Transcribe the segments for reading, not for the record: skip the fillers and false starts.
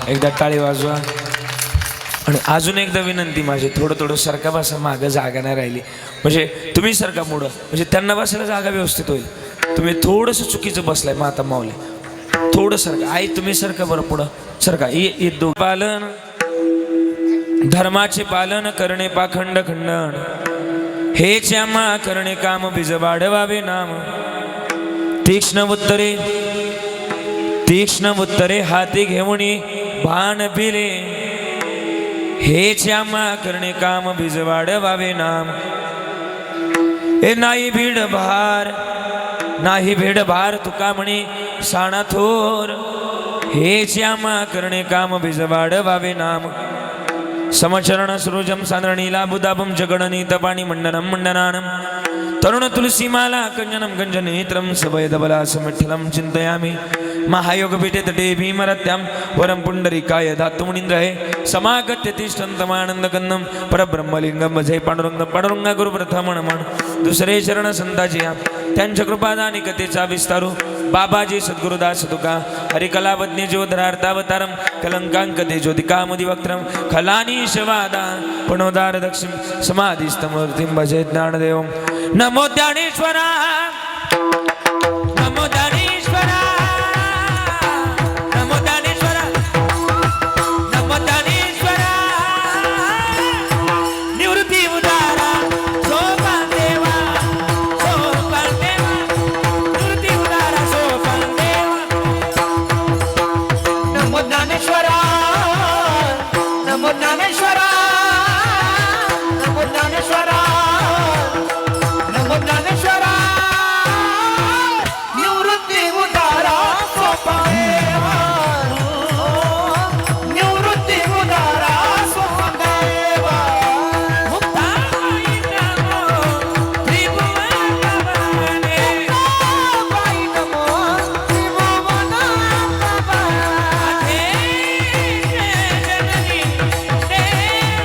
एकदा टाळी वाजवा. आणि अजून एकदा विनंती माझी, थोडं सरका बसा, मागं जागा नाही राहिली. म्हणजे तुम्ही सरका पुढं, म्हणजे त्यांना बसायला जागा व्यवस्थित होईल. तुम्ही थोडंसं चुकीचं बसलाय माता माऊली, थोडं सरका. आई तुम्ही सरका बरं, पुढं सरका. ये दो पालन धर्माचे पालन करणे पाखंड खंडन, हे श्यामा करणे काम बीज वाढवावे नाम. तीक्ष्ण उत्तरे हाती घेऊनी भान पिले, हे श्यामा करणे काम बीज वाढवावे नाम. हे नाही भीड भार तुका म्हणे साणा थोर, हे श्यामा करणे काम बीज वाढवावे नाम. समचरण सरोजम सान्द्रणीला बुदाबम जगणनीत पाणी मंडनम मंडनानम, तरुण तुलसीमाला कंजनम गंजनेत्रम सवयदबला समठलम चिंतयामि. महायोगपीठे तटे भीमरत्याम वरम पुंडरीकाय धातुमुनींद्रहे, समागत्य तिष्ठन्तमानंदकन्दम परब्रह्मलिंगम भजे पांडुरंग गुरु प्रथमण. दुसरे चरण संताची त्यांच्या कृपादानी कथेचा विस्तारू. बाबाजी सद्गुरुदास तुका हरिकलावज्ञ ज्योधरार्तावतारम, कलंकांक ते ज्योतिकामुदी वक्त्रम, खलानीशवादा पुनोदार दक्षिण समाधिस्तमूर्तिं भजे ज्ञानदेवम. नमो ज्ञानेश्वरा, नमो ज्ञानेश्वरा, नमो ज्ञानेश्वरा, नमो ज्ञानेश्वरा. निवृत्ती उदारा सोपान देवा, सोपान देवा, निवृत्ती उदारा सोपान देवा. नमो ज्ञानेश्वरा, नमो ज्ञानेश्वरा, नमो ज्ञानेश्वरा, नमो ज्ञानेश्वरा. निवृत्ती उदारा सोपान देवा, निवृत्ती उदारा सोपान देवा. मुक्ताबाई नमो त्रिभुवनाभवाने, मुक्ताबाई नमो त्रिभुवनाभवाने. हे जननी देवी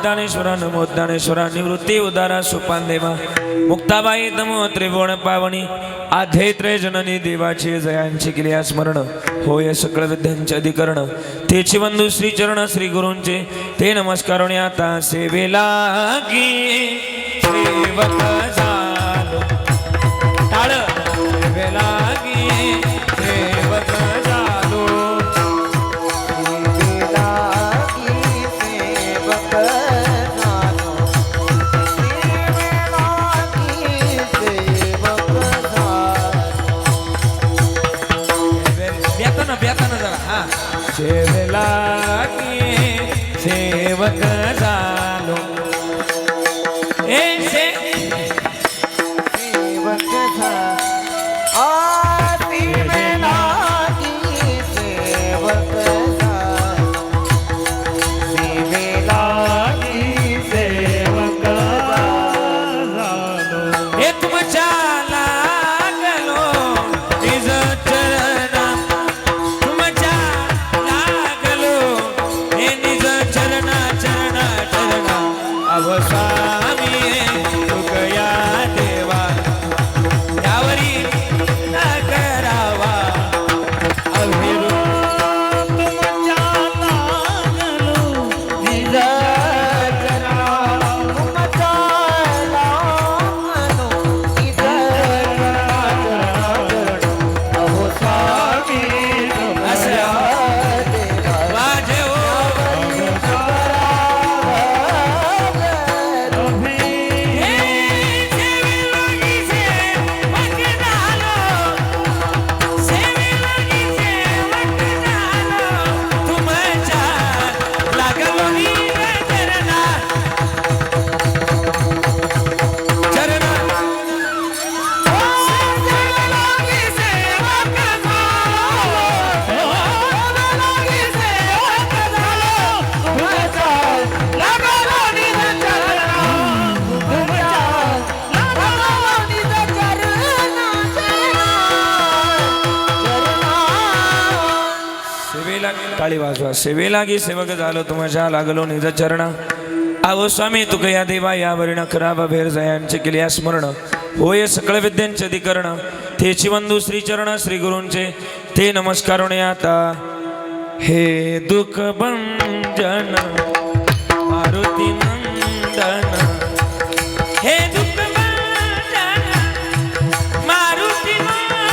ज्ञानेश्वरा नमो ज्ञानेश्वरा निवृत्ती उदारा सोपान देवा मुक्ताबाई नमो त्रिभुवन पावनी आध्येत्रे जननी देवाची जयांची केली स्मरण होय सकळ विद्यांचे अधिकरण तेची बंधू श्री चरण श्री गुरूंचे ते नमस्कारोने आता सेवेला गी सेवक झालो टाळ सेवेला गी सेवक झालो बेताना जरा हा सेवेला गी सेवक झालो ए टाळी वाजवा सेवेला गी सेवक झालो तुमच्या लागलो निज चरणा आवो स्वामी तुका या देवा यावरी नखराबा भेर जयांचे केली स्मरण होय सकळ विद्यांचे अधिकरण तेची बंधू श्री चरण श्री गुरूंचे ते नमस्कारोने आता हे दुःख भंजन मारुती नंदन हे दुःख भंजन मारुती नंदन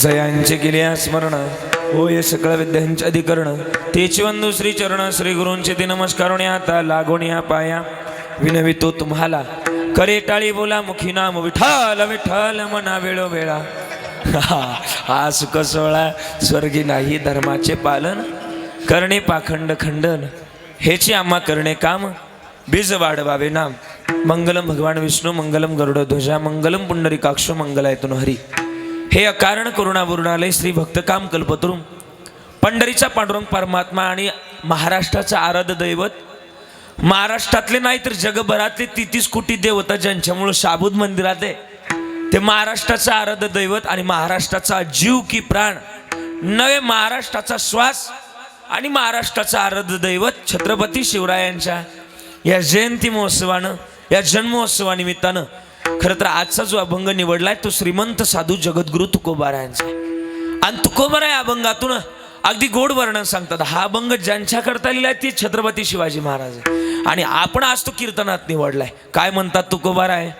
जयांचे केले स्मरण होय सकळ विद्यांचे अधिकरण तेची बंधू श्री चरण श्री गुरूंचे ते नमस्कारोने आता लागून या पाया विनवितो तुम्हाला करे टाळी बोला मुखी नाम विठ्ठल विठ्ठल मना वेळो वेळा हा सुख सोहळा स्वर्गी नाही धर्माचे पालन करणे पाखंड खंडन हेची आम्हा करणे काम बीज वाढवावे नाम मंगलम भगवान विष्णू मंगलम गरुड ध्वजा मंगलम पुंडरीकाक्ष मंगलायतून हरी हे अकारण करुणावरुणालय श्री भक्तकाम कल्पतरू पंढरीचा पांडुरंग परमात्मा आणि महाराष्ट्राचा आराध्य दैवत महाराष्ट्रातले नाही तर जगभरातले 33 कोटी देवता ज्यांच्यामुळे शाबूत मंदिरात आहे ते महाराष्ट्राचं आराध्य दैवत आणि महाराष्ट्राचा जीव की प्राण नवे महाराष्ट्राचा श्वास आणि महाराष्ट्राचं आराध्य दैवत छत्रपती शिवरायांच्या या जयंती महोत्सवानं, या जन्मोत्सवानिमित्तानं खरं तर आजचा जो अभंग निवडलाय तो श्रीमंत साधू जगद्गुरु तुकोबारायांचा. आणि तुकोबाराय अभंगातून अगदी गोड वर्णन सांगतात. हा अभंग ज्यांच्याकरता लिहिलाय ते छत्रपती शिवाजी महाराज आहे. आणि आपण आज तो कीर्तनात निवडलाय. काय म्हणतात तुकोबाराय?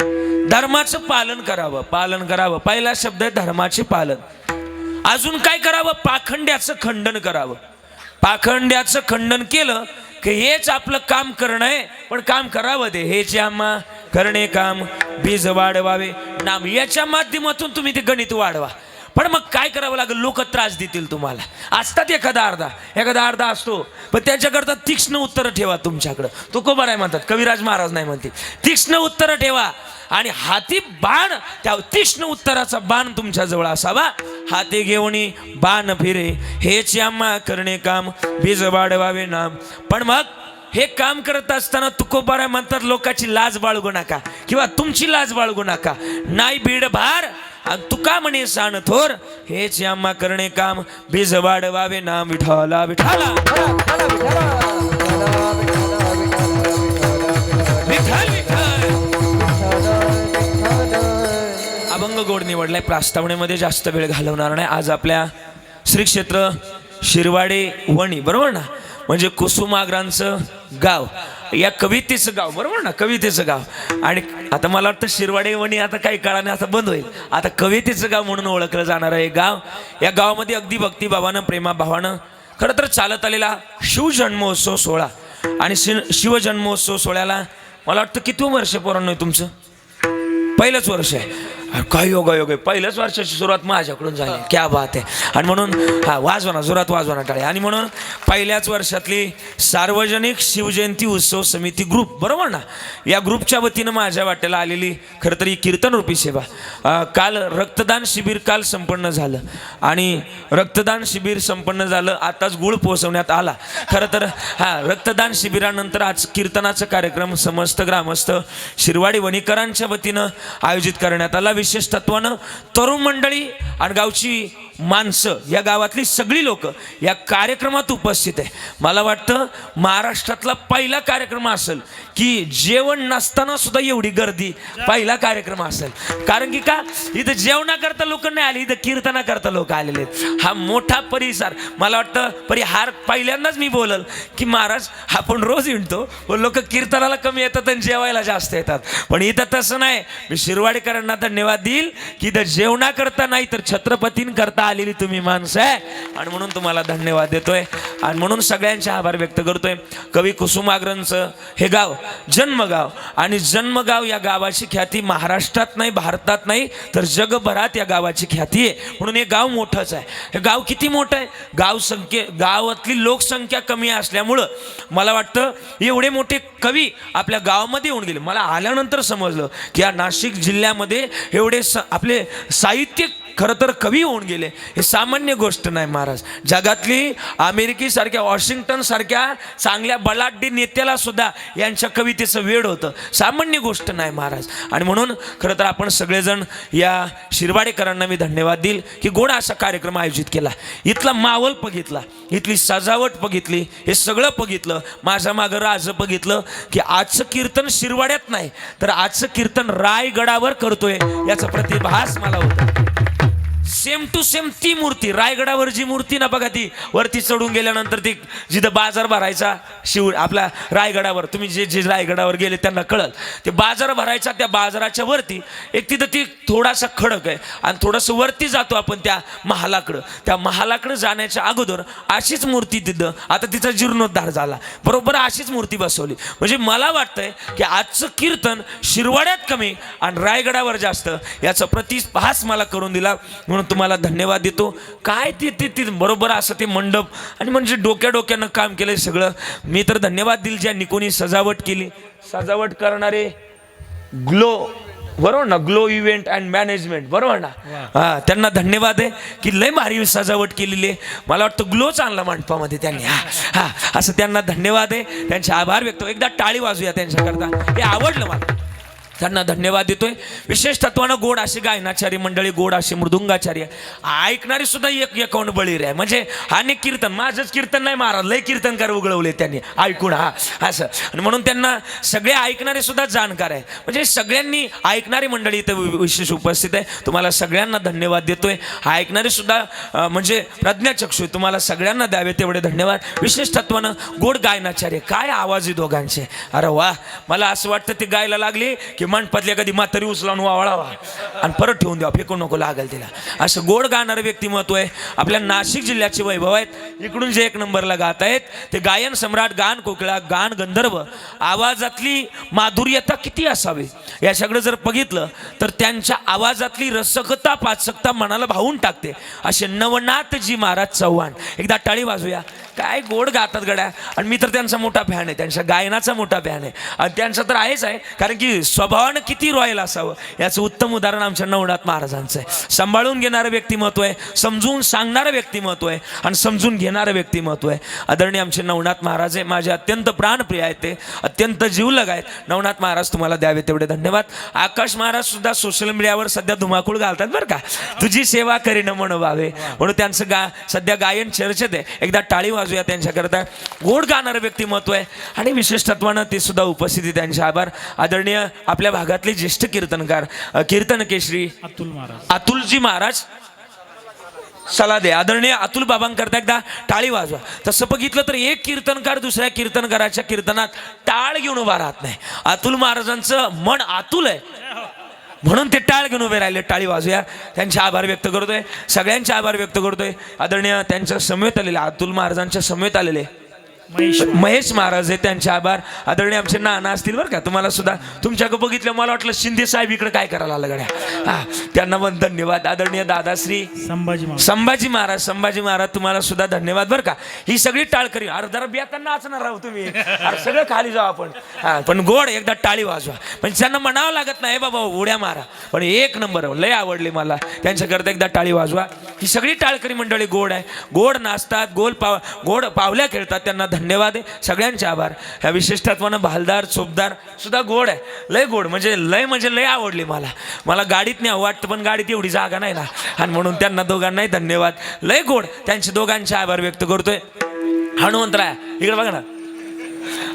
धर्माचं पालन करावं, पालन करावं. पहिला शब्द आहे धर्माचे पालन. अजून काय करावं? पाखंड्याचं खंडन करावं. पाखंड्याचं खंडन केलं की हेच आपलं काम करणं आहे. पण काम करावं ते हेच आम्हा करणे काम बीज वाढवावे नाम. याच्या माध्यमातून तुम्ही ते गणित वाढवा. पण मग काय करावं लागेल? लोक त्रास देतील तुम्हाला. असतात एखादा अर्धा असतो, पण त्याच्याकरता तीक्ष्ण उत्तर ठेवा तुमच्याकडं. तुकोबाराय म्हणतात, कविराज महाराज नाही म्हणते. तीक्ष्ण उत्तर ठेवा आणि हाती बाण, त्या तीक्ष्ण उत्तराचा बाण तुमच्या जवळ असावा. हाती घेऊनी बाण फिरे हेच आम्हा करणे काम बीज वाढवावे नाम. पण मग हे काम करत असताना तुकोबाराय म्हणतात लोकांची लाज बाळगू नका किंवा तुमची लाज बाळगू नका. नाही बीड भार आणि तुका म्हणे सान थोर हेच आम्हा करणे काम बीज वाढवावे नाम. विठाला विठाला विठाल विठाल. अभंग गोड निवडलाय. प्रास्तावनेमध्ये जास्त वेळ घालवणार नाही. आज आपल्या श्री क्षेत्र शिरवाडे वणी, बरोबर ना, म्हणजे कुसुमाग्रांचं गाव, या कवितेचं गाव, बरोबर ना, कवितेचं गाव. आणि आता मला वाटतं शिरवाडे वणी आता काही काळाने आता बंद होईल. आता कवितेचं गाव म्हणून ओळखलं जाणार आहे गाव. या गावामध्ये अगदी भक्तिभावानं प्रेमाभावानं खरं तर चालत आलेला शिवजन्मोत्सव सोहळा. आणि शिवजन्मोत्सव सोहळ्याला मला वाटतं किती वर्ष पोरांनो आहे तुमचं? पहिलंच वर्ष आहे. काय योग पहिल्याच वर्षाची सुरुवात माझ्याकडून झाली. क्या बात आहे. आणि म्हणून वाजवा ना, जोरात वाजवा ना टाळे. आणि म्हणून पहिल्याच वर्षातली सार्वजनिक शिवजयंती उत्सव समिती ग्रुप, बरोबर ना, या ग्रुपच्या वतीनं माझ्या वाट्याला आलेली खरं तर ही कीर्तनरूपी सेवा. काल रक्तदान शिबिर काल संपन्न झालं आणि रक्तदान शिबिर संपन्न झालं. आताच गुळ पोहोचवण्यात आला. खरं तर रक्तदान शिबिरानंतर आज कीर्तनाचा कार्यक्रम समस्त ग्रामस्थ शिरवाडी वणीकरांच्या वतीनं आयोजित करण्यात आला. विशेष तत्वानं तरुण मंडळी आणि गावची माणसं, या गावातली सगळी लोक या कार्यक्रमात उपस्थित आहे. मला वाटतं महाराष्ट्रातला पहिला कार्यक्रम असेल की जेवण नसताना सुद्धा एवढी गर्दी पहिला कार्यक्रम असेल. कारण की का, इथं जेवणाकरता लोक नाही आले, इथं कीर्तनाकरता लोक आलेले आहेत. हा मोठा परिसर. मला वाटतं परिहार पहिल्यांदाच मी बोलल की महाराज आपण रोज विणतो, पण लोक कीर्तनाला कमी येतात आणि जेवायला जास्त येतात. पण इथं तसं नाही. मी शिरवाडीकरांना धन्यवाद देईल की इथं जेवणाकरता नाही तर छत्रपतींकरता आलेली तुम्ही माणसं आहे. आणि म्हणून तुम्हाला धन्यवाद देतोय आणि म्हणून सगळ्यांचे आभार व्यक्त करतोय. कवी कुसुमाग्रंचं हे गाव जन्मगाव, आणि जन्मगाव या गावाची ख्याती महाराष्ट्रात नाही, भारतात नाही तर जगभरात या गावाची ख्याती आहे. म्हणून हे गाव मोठंच आहे. हे गाव किती मोठं आहे? गावातली लोकसंख्या कमी असल्यामुळं मला वाटतं एवढे मोठे कवी आपल्या गावामध्ये येऊन गेले. मला आल्यानंतर समजलं की या नाशिक जिल्ह्यामध्ये एवढे आपले साहित्यिक खरं तर कवी होऊन गेले. हे सामान्य गोष्ट नाही महाराज. जगातली अमेरिकेसारख्या, वॉशिंग्टन सारख्या चांगल्या बलाढ्य नेत्याला सुद्धा यांच्या कवितेचं वेड होतं. सामान्य गोष्ट नाही महाराज. आणि म्हणून खरं तर आपण सगळेजण या शिरवाडेकरांना मी धन्यवाद देईल की गोड असा कार्यक्रम आयोजित केला. इथला माहोल बघितला, इथली सजावट बघितली, हे सगळं बघितलं. माझ्या मागं राज बघितलं की आजचं कीर्तन शिरवाड्यात नाही तर आजचं कीर्तन रायगडावर करतोय याचा प्रतिभास मला होता. सेम टू सेम ती मूर्ती रायगडावर जी मूर्ती ना बघा, ती वरती चढून गेल्यानंतर ती जिथं बाजार भरायचा आपल्या रायगडावर, तुम्ही जे रायगडावर गेले त्यांना कळल, ते बाजार भरायचा त्या बाजाराच्या वरती एक तिथं ती थोडासा खडक आहे आणि थोडंसं वरती जातो आपण त्या महालाकडं. त्या महालाकडं जाण्याच्या अगोदर अशीच मूर्ती तिथं, आता तिचा जीर्णोद्धार झाला, बरोबर अशीच मूर्ती बसवली. म्हणजे मला वाटतंय की आजचं कीर्तन शिरवाड्यात कमी आणि रायगडावर जास्त याचा प्रतिभास मला करून दिला. म्हणून तुम्हाला धन्यवाद देतो. काय ते बरोबर असं ते मंडप आणि म्हणजे डोक्यानं काम केलंय सगळं. मी तर धन्यवाद देईल ज्यांनी कोणी सजावट केली, सजावट करणारे ग्लो, बरोबर ना, ग्लो इव्हेंट अँड मॅनेजमेंट, बरोबर ना, त्यांना धन्यवाद आहे की लय भारी सजावट केलेली आहे. मला वाटतं ग्लोच आणला मंडपामध्ये त्यांनी. असं त्यांना धन्यवाद आहे, त्यांचे आभार व्यक्त. एकदा टाळी वाजूया त्यांच्याकरता. हे आवडलं मला. त्यांना धन्यवाद देतोय. विशेष तत्वानं गोड असे गायनाचार्य मंडळी, गोड असे मृदुंगाचार्य, ऐकणारी सुद्धा एक एकावन्न बळीर आहे. म्हणजे अनेक कीर्तन, माझंच कीर्तन नाही महाराज, लय कीर्तनकार उगळवले त्यांनी ऐकून, हा असं. आणि म्हणून त्यांना सगळे ऐकणारे सुद्धा जाणकार आहे. म्हणजे सगळ्यांनी ऐकणारी मंडळी इथं विशेष उपस्थित आहे. तुम्हाला सगळ्यांना धन्यवाद देतोय. ऐकणारे सुद्धा म्हणजे प्रज्ञाचक्षु, तुम्हाला सगळ्यांना द्यावे तेवढे धन्यवाद. विशेष तत्वानं गोड गायनाचार्य, काय आवाज आहे दोघांचे, अरे वा. मला असं वाटतं ते गायला लागले की मंडपातल्या कधी म्हातारी उचलावून वावळावा आणि परत ठेवून द्यावा, फेकून नको लागेल तिला. असं गोड गाणारं व्यक्तिमत्व आहे. आपल्या नाशिक जिल्ह्याचे वैभव आहेत. इकडून जे एक नंबरला गात आहेत ते गायन सम्राट, गान कोकिळा, गान गंधर्व. आवाजातली माधुर्यता किती असावी या सगळं जर बघितलं तर त्यांच्या आवाजातली रसकता, पाचकता मनाला भावून टाकते. असे नवनाथजी महाराज चव्हाण, एकदा टाळी वाजूया. काय गोड गातात गड्या. आणि मी तर त्यांचा मोठा फॅन आहे, त्यांच्या गायनाचा मोठा फॅन आहे. आणि त्यांचं तर आहेच आहे, कारण की स्वभावानं किती रॉयल असावं याचं उत्तम उदाहरण आमच्या नवनाथ महाराजांचं आहे. सांभाळून घेणारं व्यक्तिमत्व आहे, समजून सांगणारं व्यक्तिमत्व आहे आणि समजून घेणारं व्यक्तिमत्व आहे. आदरणीय आमचे नवनाथ महाराज आहे, माझे अत्यंत प्राणप्रिय आहेत, ते अत्यंत जीवलग आहेत. नवनाथ महाराज तुम्हाला द्यावे तेवढे धन्यवाद. आकाश महाराज सुद्धा सोशल मीडियावर सध्या धुमाकूळ घालतात बरं का, तुझी सेवा करीन म्हणवावे, म्हणून त्यांचं सध्या गायन चर्चेत आहे. एकदा टाळी वाजूया त्यांच्याकरता. गोड गाणारं व्यक्तिमत्व आहे आणि विशेष तत्वानं ते सुद्धा उपस्थिती, त्यांचे आभार. आदरणीय आपल्या भागातले ज्येष्ठ कीर्तनकार, कीर्तन केशरी अतुलजी महाराज सला दे. आदरणीय अतुल बाबांकरता एकदा टाळी वाजवा. तसं बघितलं तर एक कीर्तनकार दुसऱ्या कीर्तनकाराच्या कीर्तनात टाळ घेऊन उभा राहत नाही. अतुल महाराजांचं मन आतुल आहे म्हणून ते टाळ घेऊन उभे राहिले. टाळी वाजूया. त्यांचे आभार व्यक्त करतोय, सगळ्यांचे आभार व्यक्त करतोय. आदरणीय त्यांच्या समवेत आलेले, अतुल महाराजांच्या समवेत आलेले महेश महाराज आहे, त्यांचे आभार. आदरणीय आमचे नाना असतील बरं का, तुम्हाला सुद्धा तुमच्याकडे बघितलं मला वाटलं शिंदे साहेब इकडे काय करायला आलं गड्या, हा त्यांना पण धन्यवाद. आदरणीय दादाश्री संभाजी महाराज तुम्हाला सुद्धा धन्यवाद बरं का. ही सगळी टाळकरी, अरे जरा बेतांना नाचणार राहू तुम्ही, अरे सगळं खाली जाऊ आपण. हा पण गोड एकदा टाळी वाजवा. म्हणजे त्यांना म्हणावं लागत नाही बाबा उड्या मारा, पण एक नंबर लय आवडली मला, त्यांच्याकरता एकदा टाळी वाजवा. ही सगळी टाळकरी मंडळी गोड आहे, गोड नाचतात, गोड पावल्या खेळतात. त्यांना धन्यवाद आहे, सगळ्यांचे आभार. ह्या विशिष्टत्वानं भालदार चोपदार सुद्धा गोड आहे, लय गोड, म्हणजे लय आवडली मला गाडीत नाही वाटतं, पण गाडीत एवढी जागा नाही ना, आणि म्हणून त्यांना दोघांनाही धन्यवाद. लय गोड, त्यांचे दोघांचे आभार व्यक्त करतोय. हनुमंतराय इकडे बघा ना,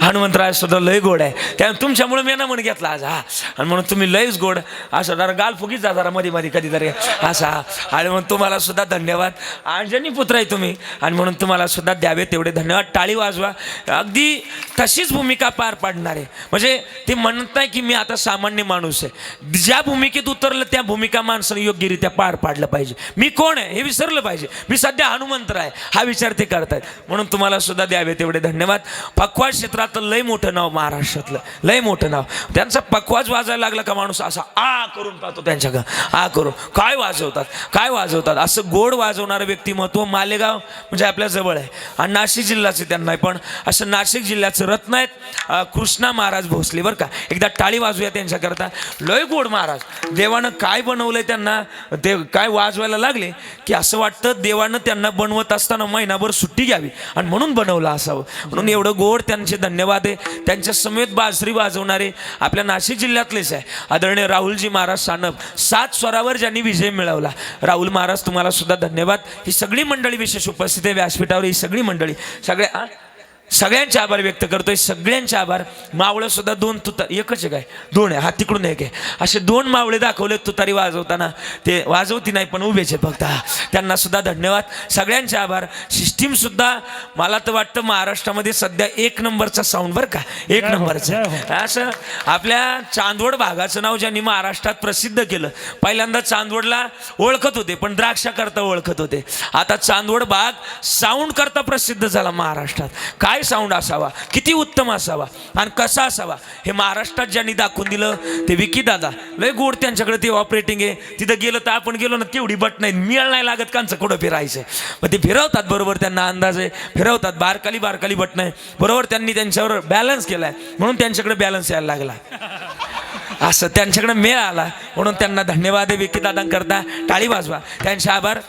हनुमंतराय सुद्धा लय गोड आहे. त्या तुमच्यामुळे मी ना म्हणून घेतला आज, हा. आणि म्हणून तुम्ही लयच गोड, असं जरा गाल फुगीच जा जरा मध्ये कधीतरी असा. आणि म्हणून तुम्हाला सुद्धा धन्यवाद. अंजनी पुत्र आहे तुम्ही, आणि म्हणून तुम्हाला सुद्धा द्यावे तेवढे धन्यवाद. टाळी वाजवा. अगदी तशीच भूमिका पार पाडणार आहे. म्हणजे ते म्हणत नाही की मी आता सामान्य माणूस आहे, ज्या भूमिकेत उतरलं त्या भूमिका माणसाने योग्यरित्या पार पाडलं पाहिजे. मी कोण आहे हे विसरलं पाहिजे, मी सध्या हनुमंतराय हा विचार ते करतायत. म्हणून तुम्हाला सुद्धा द्यावे तेवढे धन्यवाद. पक्वाज क्षेत्रात लय मोठं नाव, महाराष्ट्रातलं लय मोठं नाव. त्यांचा पक्वाज वाजायला लागला का माणूस असा आ करून पाहतो त्यांच्याकडं, आ करून काय वाजवतात असं गोड वाजवणारं व्यक्तिमत्व मालेगाव म्हणजे आपल्या जवळ आहे. आणि नाशिक जिल्ह्याचे त्यांना पण असं नाशिक जिल्ह्याचं रत्न आहेत कृष्णा महाराज भोसले बरं का. एकदा टाळी वाजूया त्यांच्याकरता. लय गोड महाराज, देवानं काय बनवलंय त्यांना, ते काय वाजवायला लागले की असं वाटतं देवानं त्यांना बनवत असताना महिनाभर सुट्टी घ्यावी आणि म्हणून बनवलं असावं. म्हणून एवढं गोड त्यांचे धन्यवाद आहे. त्यांच्या समेत बासरी वाजवणारे आपल्या नाशिक जिल्ह्यातलेच आहे आदरणीय राहुलजी महाराज सानप. 7 स्वरावर ज्यांनी विजय मिळवला, राहुल महाराज तुम्हाला सुद्धा धन्यवाद. ही सगळी मंडळी विशेष उपस्थित आहे व्यासपीठावर, ही सगळी मंडळी सगळ्यांचे आभार व्यक्त करतोय, सगळ्यांचे आभार. मावळं सुद्धा 2 तुतारी, एकच आहे काय 2 आहे, हा तिकडून एक आहे, असे 2 मावळे दाखवले तुतारी वाजवताना. ते वाजवती नाही पण उभेच आहे फक्त, त्यांना सुद्धा धन्यवाद. सगळ्यांचे आभार. सिस्टीम सुद्धा मला तर वाटतं महाराष्ट्रामध्ये सध्या 1 नंबरचा साऊंड बरं का, 1 नंबरचं. असं आपल्या चांदवड भागाचं नाव ज्यांनी महाराष्ट्रात प्रसिद्ध केलं, पहिल्यांदा चांदवडला ओळखत होते पण द्राक्षाकरता ओळखत होते, आता चांदवड भाग साऊंड करता प्रसिद्ध झाला महाराष्ट्रात. काय साऊंड असावा, किती उत्तम असावा आणि कसा असावा हे महाराष्ट्रात ज्यांनी दाखवून दिलं ते विकी दादा. लय गोड त्यांच्याकडे ते ऑपरेटिंग आहे. तिथं गेलं तर आपण गेलो ना तेवढी बट नाही, मिळ नाही लागत कांचं कुठं फिरायचं. मग ते फिरवतात बरोबर, त्यांना अंदाज आहे, फिरवतात बारकाली बट नाही बरोबर. त्यांनी त्यांच्यावर बॅलन्स केलाय म्हणून त्यांच्याकडे बॅलन्स यायला लागला, असं त्यांच्याकडे मेळ आला म्हणून त्यांना धन्यवाद आहे. विकी दादांकरता टाळी वाजवा. त्यांचे आभार.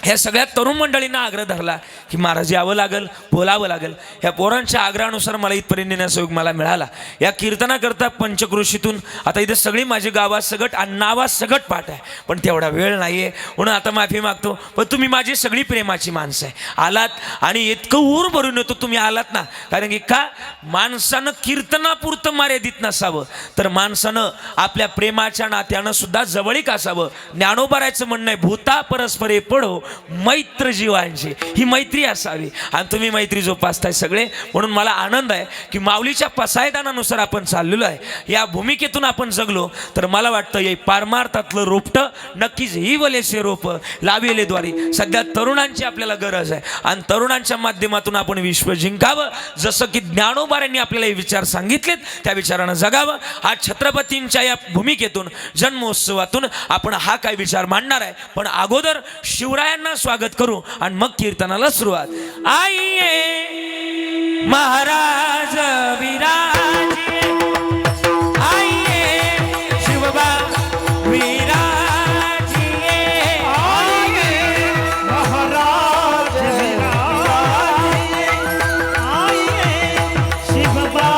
ह्या सगळ्या तरुण मंडळींना आग्रह धरला की महाराज यावं लागेल, बोलावं लागेल. ह्या पोरांच्या आग्रहानुसार मला इथपर्यंत येण्याचा योग मला मिळाला. या कीर्तनाकरता पंचक्रोशीतून आता इथं सगळी माझी गावासगट आणि नावासगट पाठ आहे, पण तेवढा वेळ नाही आहे म्हणून आता माफी मागतो. पण तुम्ही माझी सगळी प्रेमाची माणसं आहे, आलात आणि इतकं ऊर भरून येतो तुम्ही आलात ना. कारण की का माणसानं कीर्तनापुरतं मर्यादित नसावं, तर माणसानं आपल्या प्रेमाच्या नात्यानं सुद्धा जवळीक असावं. ज्ञानोबारायचं म्हणणं आहे, भूता परस्परे पडो मैत्र जीवांची, ही मैत्री असावी आणि तुम्ही मैत्री जोपासताय सगळे. म्हणून मला आनंद आहे की माऊलीच्या पसायदानानुसार आपण चाललेलो आहे. या भूमिकेतून आपण जगलो तर मला वाटतं हे पारमार्थातलं रोपटं नक्कीच ही वलेसे रोप लावेले द्वारे. सध्या तरुणांची आपल्याला गरज आहे आणि तरुणांच्या माध्यमातून आपण विश्व जिंकावं. जसं की ज्ञानोबारांनी आपल्याला हे विचार सांगितलेत त्या विचारानं जगावं. आज छत्रपतींच्या या भूमिकेतून जन्मोत्सवातून आपण हा काय विचार मांडणार आहे. पण अगोदर शिवरायांना स्वागत करू आणि मग कीर्तनाला सुरुवात. आइये महाराज विराजिए, आइये शिवबा विराजिए, आइये महाराज विराजिए, आइये शिवबा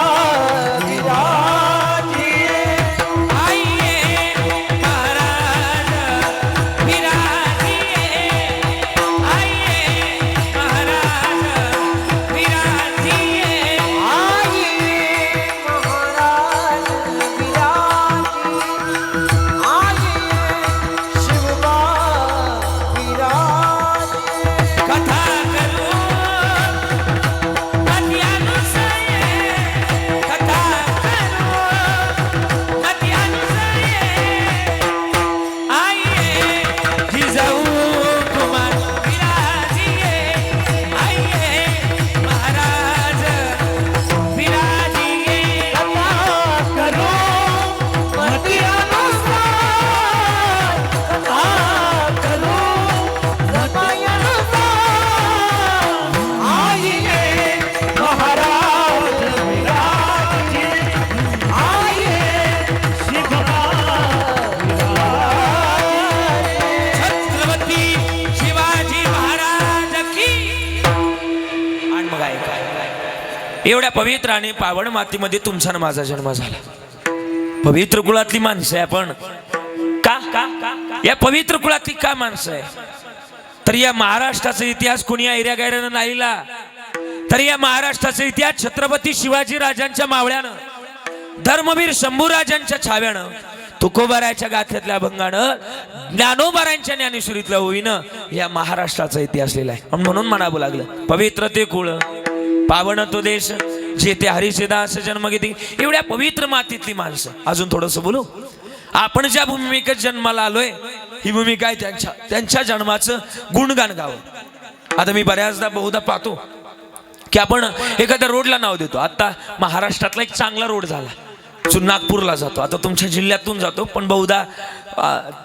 विराजिए, आइये महाराज विराजिए, आइये महाराज विराजिए. आइये महाराज विराजिए, आइये शिवबा विराजिए. कथा करो नद्यानुसाये, कथा करो नद्यानुसाये, आइये जिजाऊ कुमार विराजिए, आइये महाराज विराजिए. कथा करो मती अनुसार, कथा करो मती अनुसार. आइये महाराज विराजिए, आइये शिवबा विराजिए. छत्रपती शिवाजी महाराज की. आणि मग ऐका, एवढ्या पवित्र आणि पावन मातीमध्ये तुमचा आणि माझा जन्म झाला. पवित्र कुळातली माणसं आहे आपण. का या पवित्र कुळातली का माणसं आहे? तर या महाराष्ट्राचा इतिहास कोणी ऐऱ्या गैऱ्यानं नाही लिहिला. तर या महाराष्ट्राचा इतिहास छत्रपती शिवाजी राजांच्या मावळ्यानं, धर्मवीर शंभूराजांच्या छाव्यानं, तुकोबाराच्या गाथ्यातल्या अभंगानं, ज्ञानोबारांच्या ज्ञानेश्वरीतल्या ओवीनं या महाराष्ट्राचा इतिहास लिहिला आहे. म्हणून म्हणावं लागलं, पवित्र ते कुळ, पावन तो देश, जेथे हरीचे दास जन्म घेते. एवढ्या पवित्र मातीतली माणसं. अजून थोडंसं बोलू. आपण ज्या भूमिकेत जन्माला आलोय ही भूमिका आहे त्यांच्या जन्माचं गुणगान गावं. आता मी बऱ्याचदा बहुधा पाहतो की आपण एखाद्या रोडला नाव देतो. आता महाराष्ट्रातला एक चांगला रोड झाला, जो नागपूरला जातो. आता तुमच्या जिल्ह्यातून जातो, पण बहुधा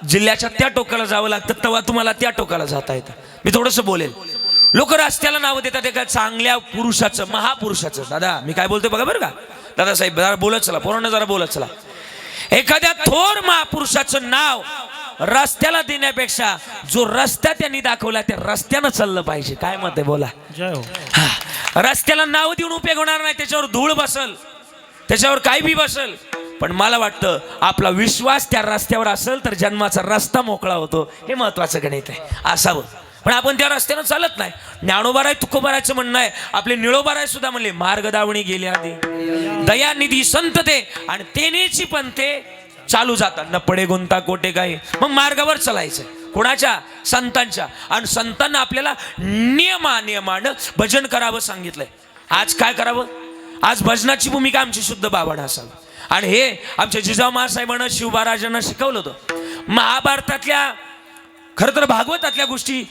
जिल्ह्याच्या त्या टोकाला जावं लागतं, तेव्हा तुम्हाला त्या टोकाला जाता येतं. मी थोडंसं बोलेल. लोक रस्त्याला नाव देतात एका चांगल्या पुरुषाचं, महापुरुषाचं. दादा मी काय बोलतोय बघा बरं का, दादासाहेब जरा बोलत चला, पोरांना जरा बोलत चला. एखाद्या थोर महापुरुषाचं नाव रस्त्याला देण्यापेक्षा जो रस्ता त्यांनी दाखवला त्या रस्त्यानं चाललं पाहिजे. काय मत आहे बोला. हा, रस्त्याला नाव देऊन उपयोग होणार नाही. त्याच्यावर धूळ बसल, त्याच्यावर काही बी बसल, पण मला वाटतं आपला विश्वास त्या रस्त्यावर असेल तर जन्माचा रस्ता मोकळा होतो. हे महत्वाचं गणित आहे, असावं. पण आपण त्या रस्त्यानं चालत नाही. ज्ञानोबाराय तुकोबारायचं म्हणणं आहे, आपले निळोबाराय सुद्धा म्हणले, मार्ग दावणी गेले आधी दयानिधी संत ते आणि तेनेची पण ते चालू जातात न पडे गुंता कोटे काही. मग मार्गावर चालायचं कोणाच्या? संतांच्या. आणि संतांना आपल्याला नियमानं भजन करावं सांगितलंय. आज काय करावं? आज भजनाची भूमिका आमची शुद्ध बाबानं असावी. आणि हे आमच्या जिजाऊ महासाहेबांना शिवबाराजांना शिकवलं होतं. महाभारतातल्या, खरं तर भागवतातल्या गोष्टी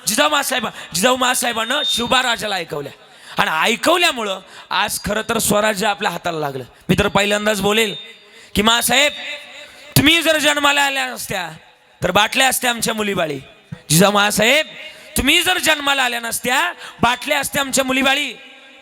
जिजाऊ महासाहेबांना शिवबाराजाला ऐकवल्या. आणि ऐकवल्यामुळं आज खरं तर स्वराज्य आपल्या हाताला लागलं. मी तर पहिल्यांदाच बोलेल की महासाहेब तुम्ही जर जन्माला आल्या नसत्या तर बाटल्या असत्या आमच्या मुलीबाळी. जिजाऊ महासाहेब तुम्ही जर जन्माला आल्या नसत्या बाटल्या असत्या आमच्या मुलीबाळी.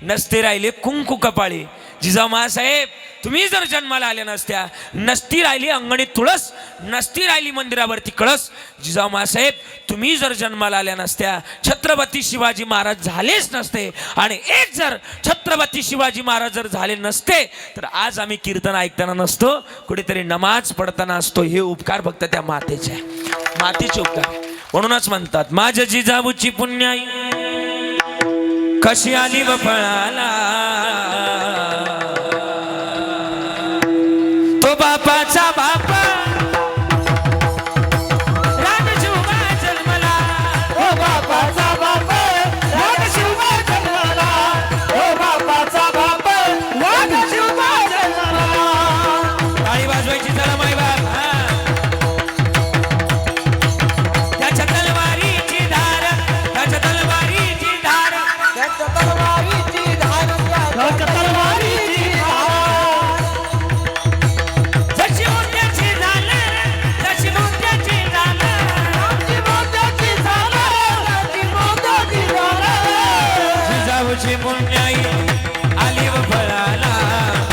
नसते राहिले कुंकू कपाळी, जिजाऊ मासाहेब तुम्ही जर जन्माला आल्या नसत्या, नसती राहिली अंगणी तुळस, नसती राहिली मंदिरावरती कळस. जिजाऊ मासाहेब तुम्ही जर जन्माला आल्या नसत्या, छत्रपती शिवाजी महाराज झालेच नसते. आणि एक जर छत्रपती शिवाजी महाराज जर झाले नसते तर आज आम्ही कीर्तन ऐकताना नसतो, कुठेतरी नमाज पडताना असतो. हे उपकार फक्त त्या मातेचे आहे, मातेचे उपकार. म्हणूनच म्हणतात माझ्या जिजाऊची पुण्याई कशी आली व फळाला, तो बापाचा बाप रानशिवबा जन्मला. ओ बापाचा बाप रानशिवबा जन्मला. ओ बापाचा बाप रानशिवबा जन्मला. टाळी वाजवायची चला माय बाप. त्याच्या तलवारीची धार, त्याच्या तलवारीची धार, त्याच्या तलवारीची धार, त्याच्या तलवारीची धार. जशी मोत्याची झालं, जशी मोत्याची झालं, आमची मोत्याची झालं, आमची मोत्याची झालं. जिजाऊची पुण्याई आली व फळाला,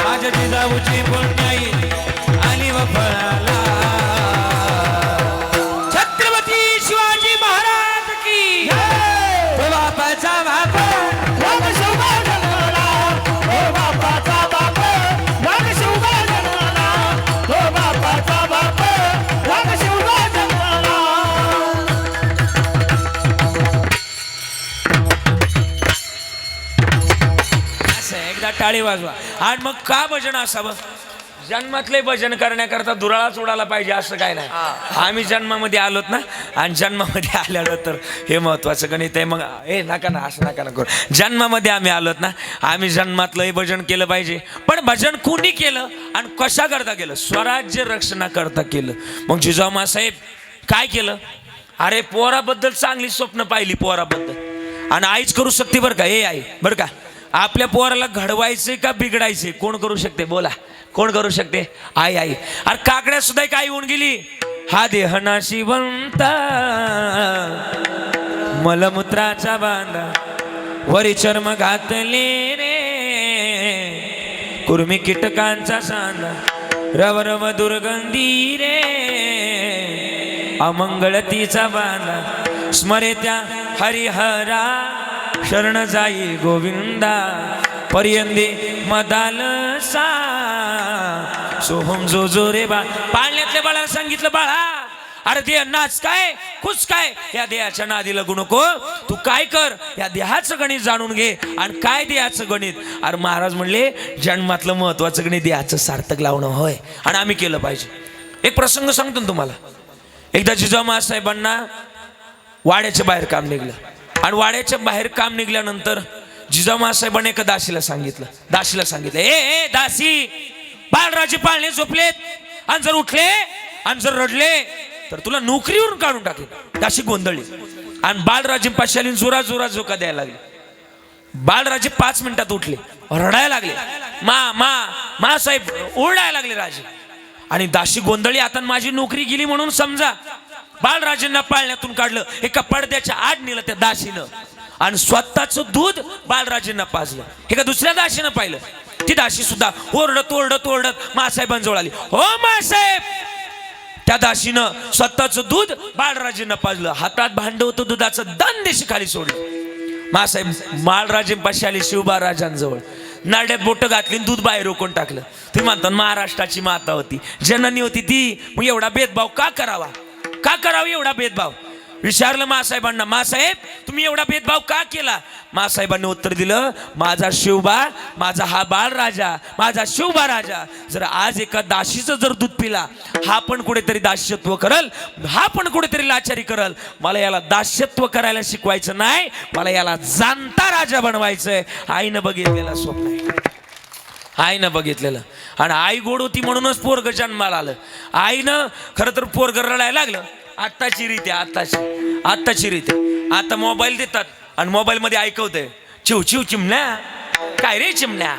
माझ्या जिजाऊची पुण्याई आली व फळाला. छत्रपती शिवाजी महाराज की तो बापाचा बाप रानशिवबा जन्मला. ओ बापाचा बाप रानशिवबा जन्मला. ओ बापाचा बाप रानशिवबा जन्मला. असं एकदा टाळी वाजवा. आणि मग का भजन असावं? जन्मातले भजन करण्याकरता दुराळाच उडाला पाहिजे असं काय नाही. आम्ही जन्मामध्ये आलोत ना, आणि जन्मामध्ये आल्यानंतर हे महत्वाचं गणित आहे. मग हे नका ना, असं नका ना करू. जन्मामध्ये आम्ही आलोत ना, आम्ही जन्मातलं हे भजन केलं पाहिजे. पण भजन कुणी केलं आणि कशा करता केलं? स्वराज्य रक्षणाकरता केलं. मग जिजाऊ मासाहेब काय केलं? अरे पोराबद्दल चांगली स्वप्न पाहिली, पोराबद्दल. आणि आईच करू शकते बरं का, हे आई बरं का. आपल्या पोराला घडवायचे का बिघडायचे कोण करू शकते? बोला, कोण करू शकते? आई. आई. अरे काकड्या सुद्धा एक आई होऊन गेली. हा देह नाशिवंत मलमूत्राचा बांधा, वरी चर्म घातले रे कुर्मी कीटकांचा सांदा, रवरव दुर्गंधी रे अमंगळ तिचा बांधा. स्मरे त्या हरिहरा शरण जाई गोविंदा, पर्यंदे मदालसा सोहम जो जो रे बा. पाळण्यातल्या बाळाला सांगितलं बाळा, अरे देह नाच काय खुश काय, या देहाच्या नादी लागू नको. तू काय कर, या देहाचं गणित जाणून घे. आणि काय देहाचं गणित? अरे महाराज म्हणले जन्मातलं महत्वाचं गणित देहाचं सार्थक लावणं होय, आणि आम्ही केलं पाहिजे. एक प्रसंग सांगतो ना तुम्हाला. एकदा जिजाऊ मासाहेबांना वाड्याच्या बाहेर काम निघलं, आणि वाड्याच्या बाहेर काम निघाल्यानंतर जिजाऊ मासाहेबांनी एका दासीला सांगितलं, ए दासी, बाळराजे पाळणे झोपलेत, आणि जर उठले आणि जर रडले तर तुला नोकरीवरून काढून टाकेल. दासी गोंधळली आणि बाळराजे पाशालीन जोरा झोका द्यायला लागले. बाळराजे 5 मिनिटात उठले, रडायला लागले, मा साहेब ओरडायला लागले राजे. आणि दासी गोंधळी, आता माझी नोकरी गेली म्हणून समजा. बाळराजेंना पाळण्यातून काढलं, एका पडद्याच्या आड नेलं त्या दासीनं, आणि स्वतःचं दूध बाळराजेंना पाजलं. हे का दुसऱ्या दासीनं पाहिलं. ती दासी सुद्धा ओरडत मासाहेबांजवळ आली. हो मासाहेब, त्या दासीनं स्वतःचं दूध बाळराजेंना पाजलं. हातात भांड होतं दुधाचं, दंदेशी खाली सोडलं. मासाहेब बाळराजेंपाशी आले शिवबा राजांजवळ, नारड्यात बोट घातली, दूध बाहेर रोखून टाकलं. तुम्ही म्हणता महाराष्ट्राची माता होती, जननी होती ती, मग एवढा भेदभाव का करावा एवढा भेदभाव? विचारलं मासाहेबांना, मासाहेब तुम्ही एवढा भेदभाव का केला? मासाहेबांनी उत्तर दिलं, माझा शिवबा, माझा हा बाळ राजा, माझा शिवबा राजा जर आज एका दासीचं जर दूध पिला, हा पण कुठेतरी दास्यत्व करल, हा पण कुठेतरी लाचारी करल. मला याला दास्यत्व करायला शिकवायचं नाही, मला याला जाणता राजा बनवायचंय. आईनं बघितलेलं स्वप्न आहे, आईनं बघितलेलं. आणि आई गोड होती म्हणूनच पोरग जन्माला आलं. आईनं खरं तर पोरग रडायला लागलं. आत्ताची रीत आहे, आत्ताची रीत आहे. आता मोबाईल देतात आणि मोबाईल मध्ये ऐकवतंय, चिव चिमण्या, काय रे चिमण्या,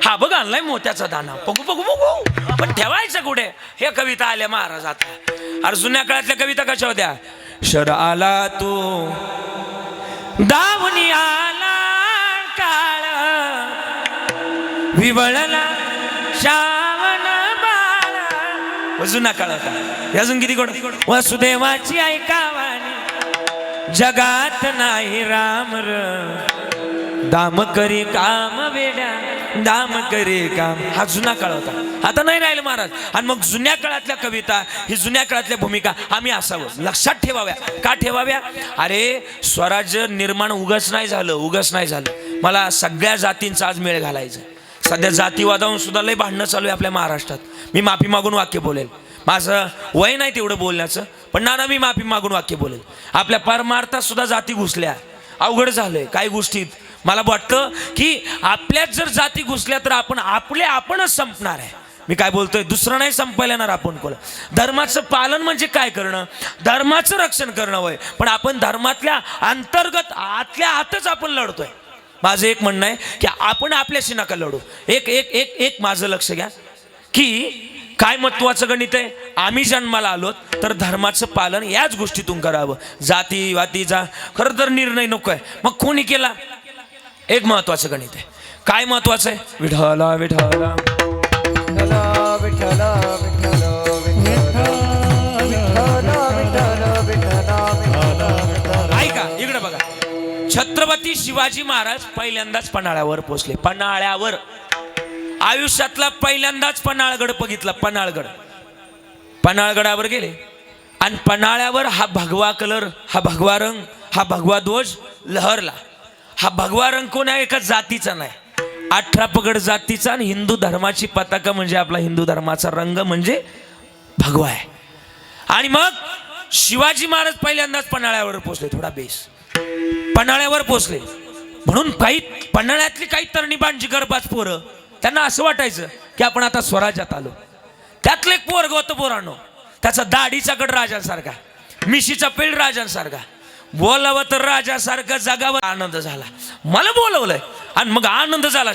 हा बघ आणलाय मोत्याचा दाना, बघू पण ठेवायचं कुठे? हे कविता आल्या महाराजात. अरे जुन्या काळातल्या कविता कशा होत्या? शर आला तो दावणी आला काळ, विवळला श्रावण बाळा. जुना काळ होता. अजून किती गोड. वसुदेवाची ऐकावानी जगात नाही राम र, दाम करी काम वेड्या दाम करी काम. हा जुना काळ होता. आता नाही राहिलं महाराज. आणि मग जुन्या काळातल्या कविता, ही जुन्या काळातल्या भूमिका आम्ही असावं लक्षात ठेवाव्या. का ठेवाव्या? अरे स्वराज्य निर्माण उगाच नाही झालं. मला सगळ्या जातींचा आज मेळ घालायचा. सध्या जातीवादावरून सुद्धा लय भांडणं चालू आहे आपल्या महाराष्ट्रात. मी माफी मागून वाक्य बोलेल. माझं वय नाही तेवढं बोलण्याचं, पण नाना मी माफी मागून वाक्य बोलेल. आपल्या परमार्थात सुद्धा जाती घुसल्या. अवघड झालंय काही गोष्टीत. मला वाटतं की आपल्यात जर जाती घुसल्या तर आपणच संपणार आहे. मी काय बोलतोय, दुसरं नाही संपायला येणार आपण कोण. धर्माचं पालन म्हणजे काय करणं, धर्माचं रक्षण करणं होय. पण आपण धर्मातल्या अंतर्गत आतल्या आतच आपण लढतोय. माझं एक म्हणणं आहे की आपण आपल्याशी नका लढू. एक माझं लक्ष घ्या की काय महत्वाचं गणित आहे. आम्ही जन्माला आलो तर धर्माचं पालन याच गोष्टीतून करावं. जाती वातीचा खरं तर निर्णय नको आहे. मग कोणी केला? एक महत्वाचं गणित आहे. काय महत्वाचं आहे? विठ्ठला विठ्ठला ऐका इकडे बघा. छत्रपती शिवाजी महाराज पहिल्यांदाच पन्हाळ्यावर पोचले. पन्हाळ्यावर आयुष्यातला पहिल्यांदाच पन्हाळगड बघितला. पन्हाळगडावर गेले आणि पन्हाळ्यावर हा भगवा कलर, हा भगवा रंग, हा भगवा ध्वज लहरला. हा भगवा रंग कोण्या एका जातीचा नाही, 18 पगड जातीचा. आणि हिंदू धर्माची पताका म्हणजे आपला हिंदू धर्माचा रंग म्हणजे भगवा आहे. आणि मग शिवाजी महाराज पहिल्यांदाच पन्हाळ्यावर पोचले. थोडा बेस पन्हाळ्यावर पोचले म्हणून काही पन्हाळ्यातली काही तरणी बांजी गरबाज पोरं, त्यांना असं वाटायचं की आपण आता स्वराज्यात आलो. त्यातलं एक पोरग होतं पोरांनो, त्याचा दाढीचा कड राजांसारखा, मिशीचा पेड राजांसारखा, बोलावं तर राजासारखं, जगावर आनंद झाला. मला बोलवलंय आणि मग आनंद झाला.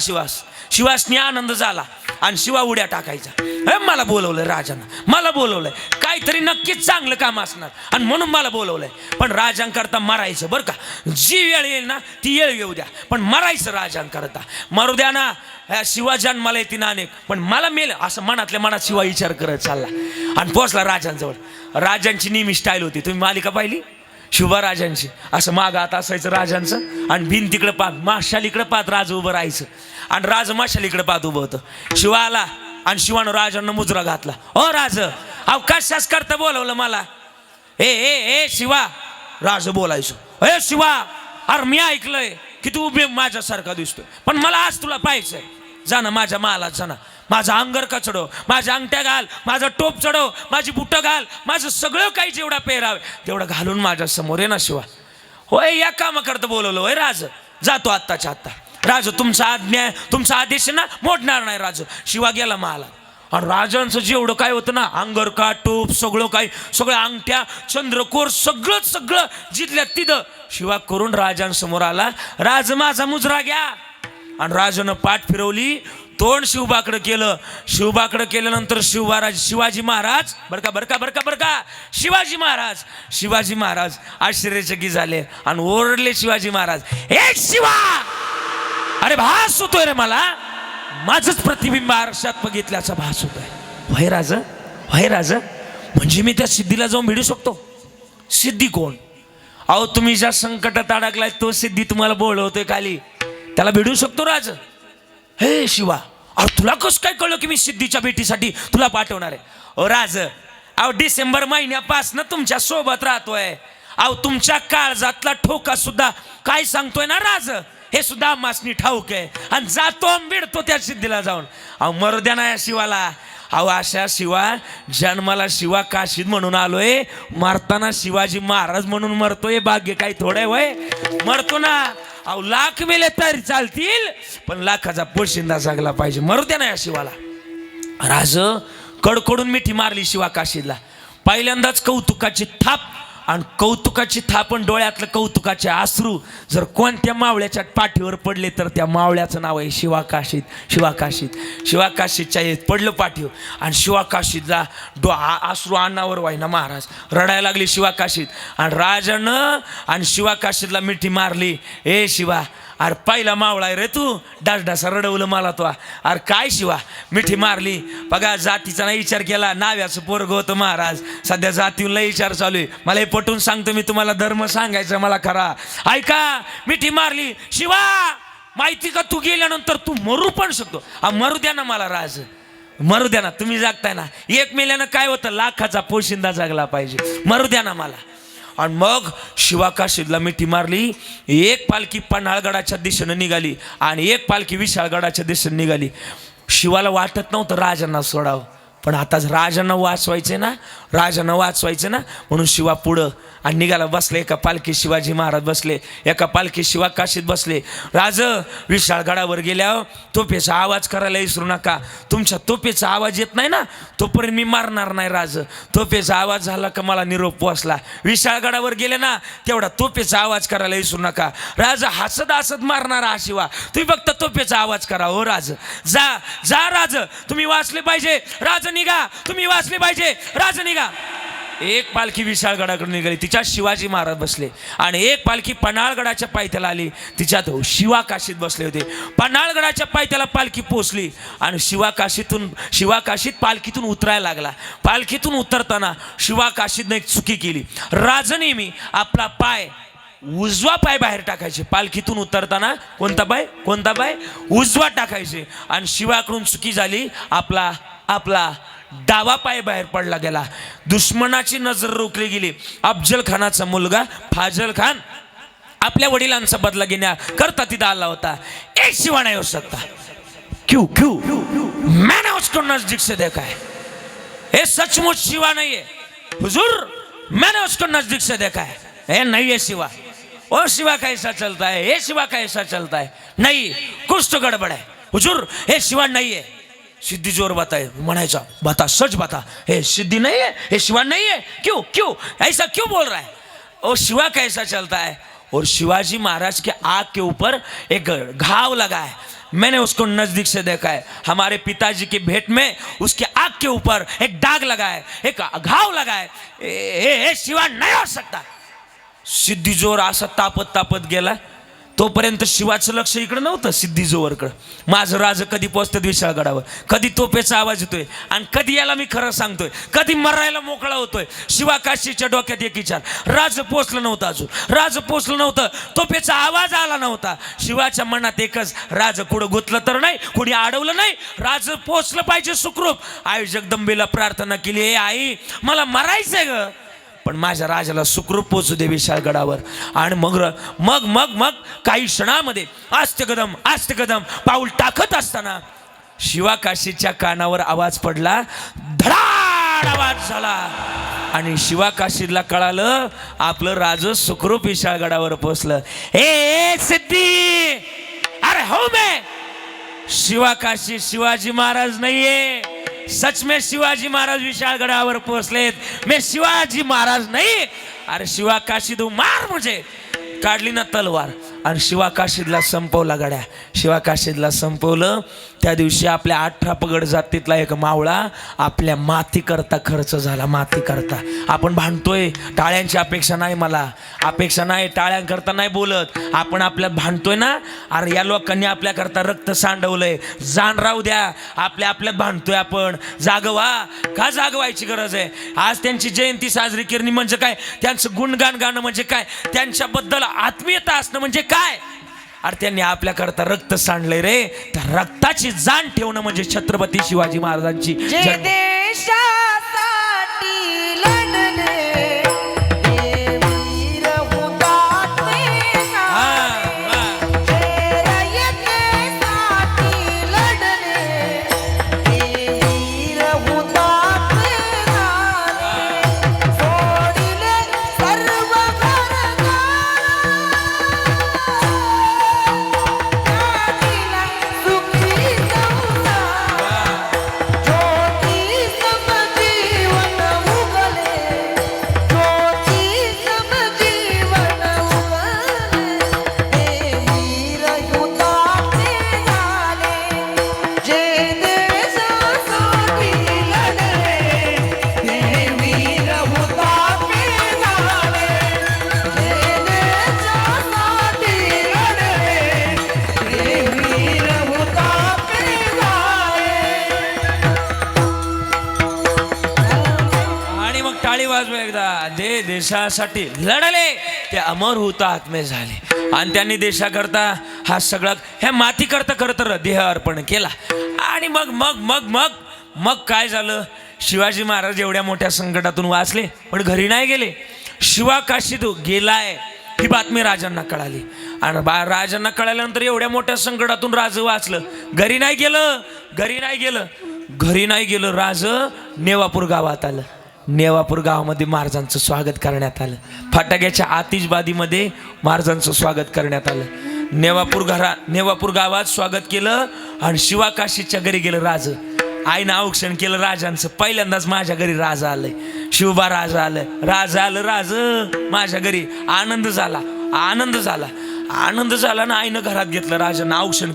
शिवासनी आनंद झाला आणि शिवा उड्या टाकायचा. हे मला बोलवलंय राजांना, मला बोलवलंय, काहीतरी नक्कीच चांगलं काम असणार आणि म्हणून मला बोलवलंय. पण राजांकरता मरायचं बरं का. जी वेळ येईल ना ती वेळ येऊ द्या, पण मरायचं राजांकरता. मरू द्या ना. शिवाजान मला येते ना अनेक, पण मला मेल असं मनातल्या मनात शिवा विचार करत चालला आणि पोचला राजांजवळ. राजांची नेहमी स्टाईल होती. तुम्ही मालिका पाहिली शिवराजांची? असं माग आता असायचं राजांचं आणि भिंतीकडे पाहत, माशालीकडे पाहत राज उभं राहायचं आणि राज माशालीकडे पाहत उभं होतं. शिवा आला आणि शिवानं राजांना मुजरा घातला. ओ राज, अवकाशास करता बोलवलं मला. ए शिवा, राज बोलायचो. ए शिवा, अरे मी ऐकलंय की तू उभे माझ्यासारखा दिसतोय, पण मला आज तुला पाहायचंय. जा ना माझ्या मालात, जा ना. माझा अंगर का चढव, माझ्या अंगठ्या घाल, माझा टोप चढव, माझी बुटं घाल, माझं सगळं काही जेवढा पेरावे तेवढं घालून माझ्या समोर ये ना शिवा. होय, या कामा करता बोलवलं होय राज. जातो आत्ताच्या आत्ता. राज तुमचा आदेश ना मोडणार नाही. राज शिवा गेला मला. आणि राजांचं जेवढं काय होतं ना, अंगर का टोप सगळं काही, सगळ्या अंगठ्या चंद्रकोर सगळं जिथल्या तिथं शिवा करून राजांसमोर आला. राज माझा मुजरा घ्या. आणि राजानं पाठ फिरवली, तोंड शिवबाकडं केलं. शिवबाकडं केल्यानंतर शिवाजी महाराज बरका शिवाजी महाराज आश्चर्यचकित झाले आणि ओरडले. शिवाजी महाराज, ए शिवा, अरे भास होतोय रे मला, माझंच प्रतिबिंब आरशात बघितल्याचा भास होतोय. व्हय राज, म्हणजे मी त्या सिद्धीला जाऊन भेटू शकतो? सिद्धी कोण? अहो तुम्ही ज्या संकटात अडकलाय तो सिद्धी तुम्हाला बोलवतोय खाली, त्याला भेटू शकतो राज. हे शिवा, अरे तुला कसं काय कळलं की मी सिद्धीच्या भेटीसाठी तुला पाठवणार आहे? ओ राज, अहो डिसेंबर महिन्यापासून तुमच्या सोबत राहतोय. अहो तुमच्या काळजातला ठोका सुद्धा काय सांगतोय ना राज, हे सुद्धा मासनी ठाऊक आहे. आणि जातो भिडतो त्या सिद्धीला जाऊन. अहो मरू द्या ना या शिवाला. अहो अशा शिवा जन्माला शिवा काशीद म्हणून आलोय, मरताना शिवाजी महाराज म्हणून मरतोय. भाग्य काही थोडे वय मरतो ना. अहो लाख मेले तरी चालतील, पण लाखाचा पोशिंदा जगला पाहिजे. मरू द्या ना या शिवाला. राज कडकडून मिठी मारली शिवा काशीदला. पहिल्यांदाच कौतुकाची थाप, आणि कौतुकाची थाप आणि डोळ्यातलं कौतुकाचे अश्रू जर कोणत्या मावळ्याच्या पाठीवर पडले तर त्या मावळ्याचं नाव आहे शिवा काशीदच्या पडलं पाठीवर. आणि शिवा काशीदला अश्रू अन्नावर व्हायना महाराज, रडायला लागली शिवा काशीद. आणि राजानं आणि शिवा काशीदला मिठी मारली. ए शिवा, अरे पहिला मावळा आहे रे तू, डास रडवलं मला तो. अरे काय शिवा मिठी मारली बघा, जातीचा नाही विचार केला, नाव्याचं पोरग होतं महाराज. सध्या जातीला विचार चालू आहे. मला हे पटवून सांगतो मी तुम्हाला, धर्म सांगायचा मला खरा. ऐका, मिठी मारली. शिवा माहिती का, तू गेल्यानंतर तू मरू पण शकतो. मरू द्या ना मला राज, मरू द्या ना. तुम्ही जागताय ना, एक मेल्यानं काय होतं, लाखाचा पोशिंदा जागला पाहिजे. मरू द्या ना मला. आणि मग शिवाकाशीला मिठी मारली. एक पालखी पन्हाळगडाच्या दिशेनं निघाली आणि एक पालखी विशाळगडाच्या दिशेनं निघाली. शिवाला वाटत नव्हतं राजांना सोडावं, पण आता राजांना वाचवायचे ना, म्हणून शिवा पुढं आणि निघाला. बसले एका पालखी शिवाजी महाराज बसले, एका पालखी शिवा काशीत बसले. राज विशाळगडावर गेल्यावर तोफेचा आवाज करायला विसरू नका. तुमच्या तोफेचा आवाज येत नाही ना तोपर्यंत मी मारणार नाही. राज तोफेचा आवाज झाला का मला निरोप पोचला. विशाळगडावर गेले ना तेवढा तोफेचा आवाज करायला विसरू नका. राज हसत हसत मारणारा हा शिवा, तुम्ही फक्त तोफेचा आवाज करा. हो राज, जा जा राज, तुम्ही वाचले पाहिजे. राज निघा, तुम्ही वाचले पाहिजे. राज निघा. एक पालखी विशाळगडाकडे निघाली, तिच्यात शिवाजी महाराज बसले. आणि एक पालखी पन्हाळगडाच्या पायथ्याला आली, तिच्यात शिवा काशीत बसले होते. पन्हाळगडाच्या पायथ्याला पालखी पोचली आणि शिवा काशीत पालखीतून उतरायला लागला. पालखीतून उतरताना शिवा काशीतनं एक चुकी केली. राजनेहमी आपला पाय, उजवा पाय बाहेर टाकायचे. पालखीतून उतरताना कोणता पाय उजवा टाकायचे. आणि शिवाकडून चुकी झाली, आपला डावा पाय बाहेर पडला गेला. दुश्मनाची नजर रोखली गेली. अफजल खानाचा मुलगा फाजल खान आपल्या वडिलांचा बदला घेण्याकरता तिथं आला होता. एक शिवा नहीं हो सकता. क्यों मैंने उसको नजदीक से देखा है. ये सचमुच शिवा नहीं है हुजूर, मैंने उसको नजदीक से देखा है. ये नहीं है शिवा. ओ शिवा कैसा चलता है, ये शिवा कैसा चलता है. नहीं, कुछ तो गड़बड़ है हुजूर, ये शिवा नहीं है. सिद्धि जोर बताए, म्हणायचा बता, सच बता, हे सिद्धि नहीं है, ये शिवा नहीं है. क्यों ऐसा क्यों बोल रहा है. और शिवा कैसा चलता है. और शिवाजी महाराज के आँख के ऊपर एक घाव लगा है. मैंने उसको नजदीक से देखा है. हमारे पिताजी की भेंट में उसके आँख के ऊपर एक दाग लगा है, एक घाव लगा है. हे शिवा नहीं हो सकता. सिद्धि जोर असा तापत गेला. तोपर्यंत शिवाचं लक्ष इकडं नव्हतं, सिद्धीजोवरकडं. माझं राज कधी पोचतात विशाळगडावर, कधी तोफेचा आवाज येतोय आणि कधी याला मी खरं सांगतोय, कधी मरायला मोकळा होतोय. शिवा काशीच्या डोक्यात एक विचार, राज पोचलं नव्हतं अजून, राज पोचलं नव्हतं, तोफेचा आवाज आला नव्हता. शिवाच्या मनात एकच, राज कुठं गुतलं तर नाही, कुणी अडवलं नाही, राज पोचलं पाहिजे सुखरूप. आई जगदंबेला प्रार्थना केली, हे आई मला मरायचंय ग, पण माझ्या राजाला सुखरूप पोचू दे विशाळगडावर. आणि मग काही क्षणामध्ये आस्ते कदम पाऊल टाकत असताना शिवा काशीच्या कानावर आवाज पडला. धडाड आवाज झाला आणि शिवा काशीला कळालं आपलं राज सुखरूप विशाळगडावर पोचलं. ए सिद्धी, अरे हो मैं शिवा काशी शिवाजी महाराज नाहीये. सच में शिवाजी महाराज विशाळगडावर पोहोचलेत. मैं शिवाजी महाराज नहीं. अरे शिवा काशीद मार मुझे. काढली ना तलवार आणि शिवा काशीदला संपवला. गड्या शिवा काशीदला संपवलं. त्या दिवशी आपल्या 18 पगड जातीतला एक मावळा आपल्या माती करता खर्च झाला. माती करता आपण भांडतोय, टाळ्यांची अपेक्षा नाही, मला अपेक्षा नाही, टाळ्यांकरता नाही बोलत. आपण आपल्या भांडतोय ना, अरे या लोकांनी आपल्याकरता रक्त सांडवलंय, जाण राहू द्या. आपल्यात भांडतोय आपण. जागवा, का जागवायची गरज आहे. आज त्यांची जयंती साजरी करणे म्हणजे काय, त्यांचं गुणगान गाणं म्हणजे काय, त्यांच्याबद्दल आत्मीयता असणं म्हणजे काय. अरे त्यांनी आपल्याकरता रक्त सांडलंय रे. त्या रक्ताची जाण ठेवणं म्हणजे छत्रपती शिवाजी महाराजांची. जे देशासाठी लढले ते वीर हुतात्मे झाले. जे रयतेसाठी लढले ते वीर हुतात्मे झाले. सोडिले सर्व घरदार, त्यागिला सुखी संसार. ज्योती समजे वाजवा एकदा. जे देशासाठी लढले ते अमर होता आत्मे झाले आणि त्यांनी देशाकरता हा सगळा ह्या माती करता करता देह अर्पण केला. आणि मग मग मग मग मग काय झालं, शिवाजी महाराज एवढ्या मोठ्या संकटातून वाचले पण घरी नाही गेले. शिवा काशीत गेलाय ही बातमी राजांना कळाली आणि राजांना कळाल्यानंतर एवढ्या मोठ्या संकटातून राज वाचलं. घरी नाही गेलं राज नेवापूर गावात आलं. नेवापूर गावामध्ये महाराजांचं स्वागत करण्यात आलं. फटाक्याच्या आतिषबाजीमध्ये महाराजांचं स्वागत करण्यात आलं. नेवापूर गावात स्वागत केलं आणि शिवा काशीच्या घरी गेलं राज. आईनं औक्षण केलं राजांचं. पहिल्यांदाच माझ्या घरी राज आलंय, शिवबा राज आलं राज माझ्या घरी. आनंद झाला ना. आईनं घरात घेतलं, राजांना औक्षण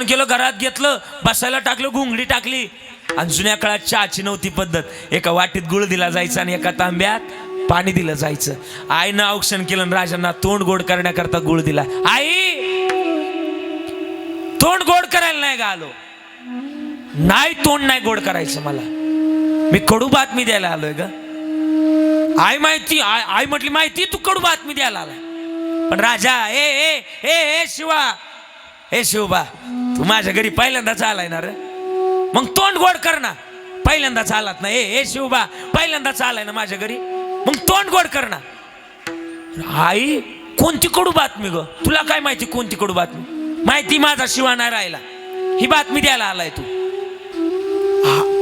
केलं घरात घेतलं, बसायला टाकलं, घुंगडी टाकली. आणि जुन्या काळात चहाची नव्हती पद्धत. एका वाटीत गुळ दिला जायचा आणि एका तांब्यात पाणी दिलं जायचं. आईनं औक्षण केलं आणि राजांना तोंड गोड करण्याकरता गुळ दिला. आई तोंड गोड करायला नाही आलो, नाही तोंड नाही गोड करायचं मला, मी कडू बातमी द्यायला आलोय ग. आई म्हटली माहिती तू कडू बातमी द्यायला आलाय. पण राजा ए शिवबा तू माझ्या घरी पहिल्यांदाच आलाय ना रे, मग तोंड गोड कर ना. पहिल्यांदाच आलात ना. ए शिवबा पहिल्यांदाच आलाय ना माझ्या घरी, मग तोंड गोड कर ना. आई कोणती कडू बातमी ग, तुला काय माहिती कोणती कडू बातमी? माहिती माझा शिवा नाही राहिला, ही बातमी द्यायला आलाय तू.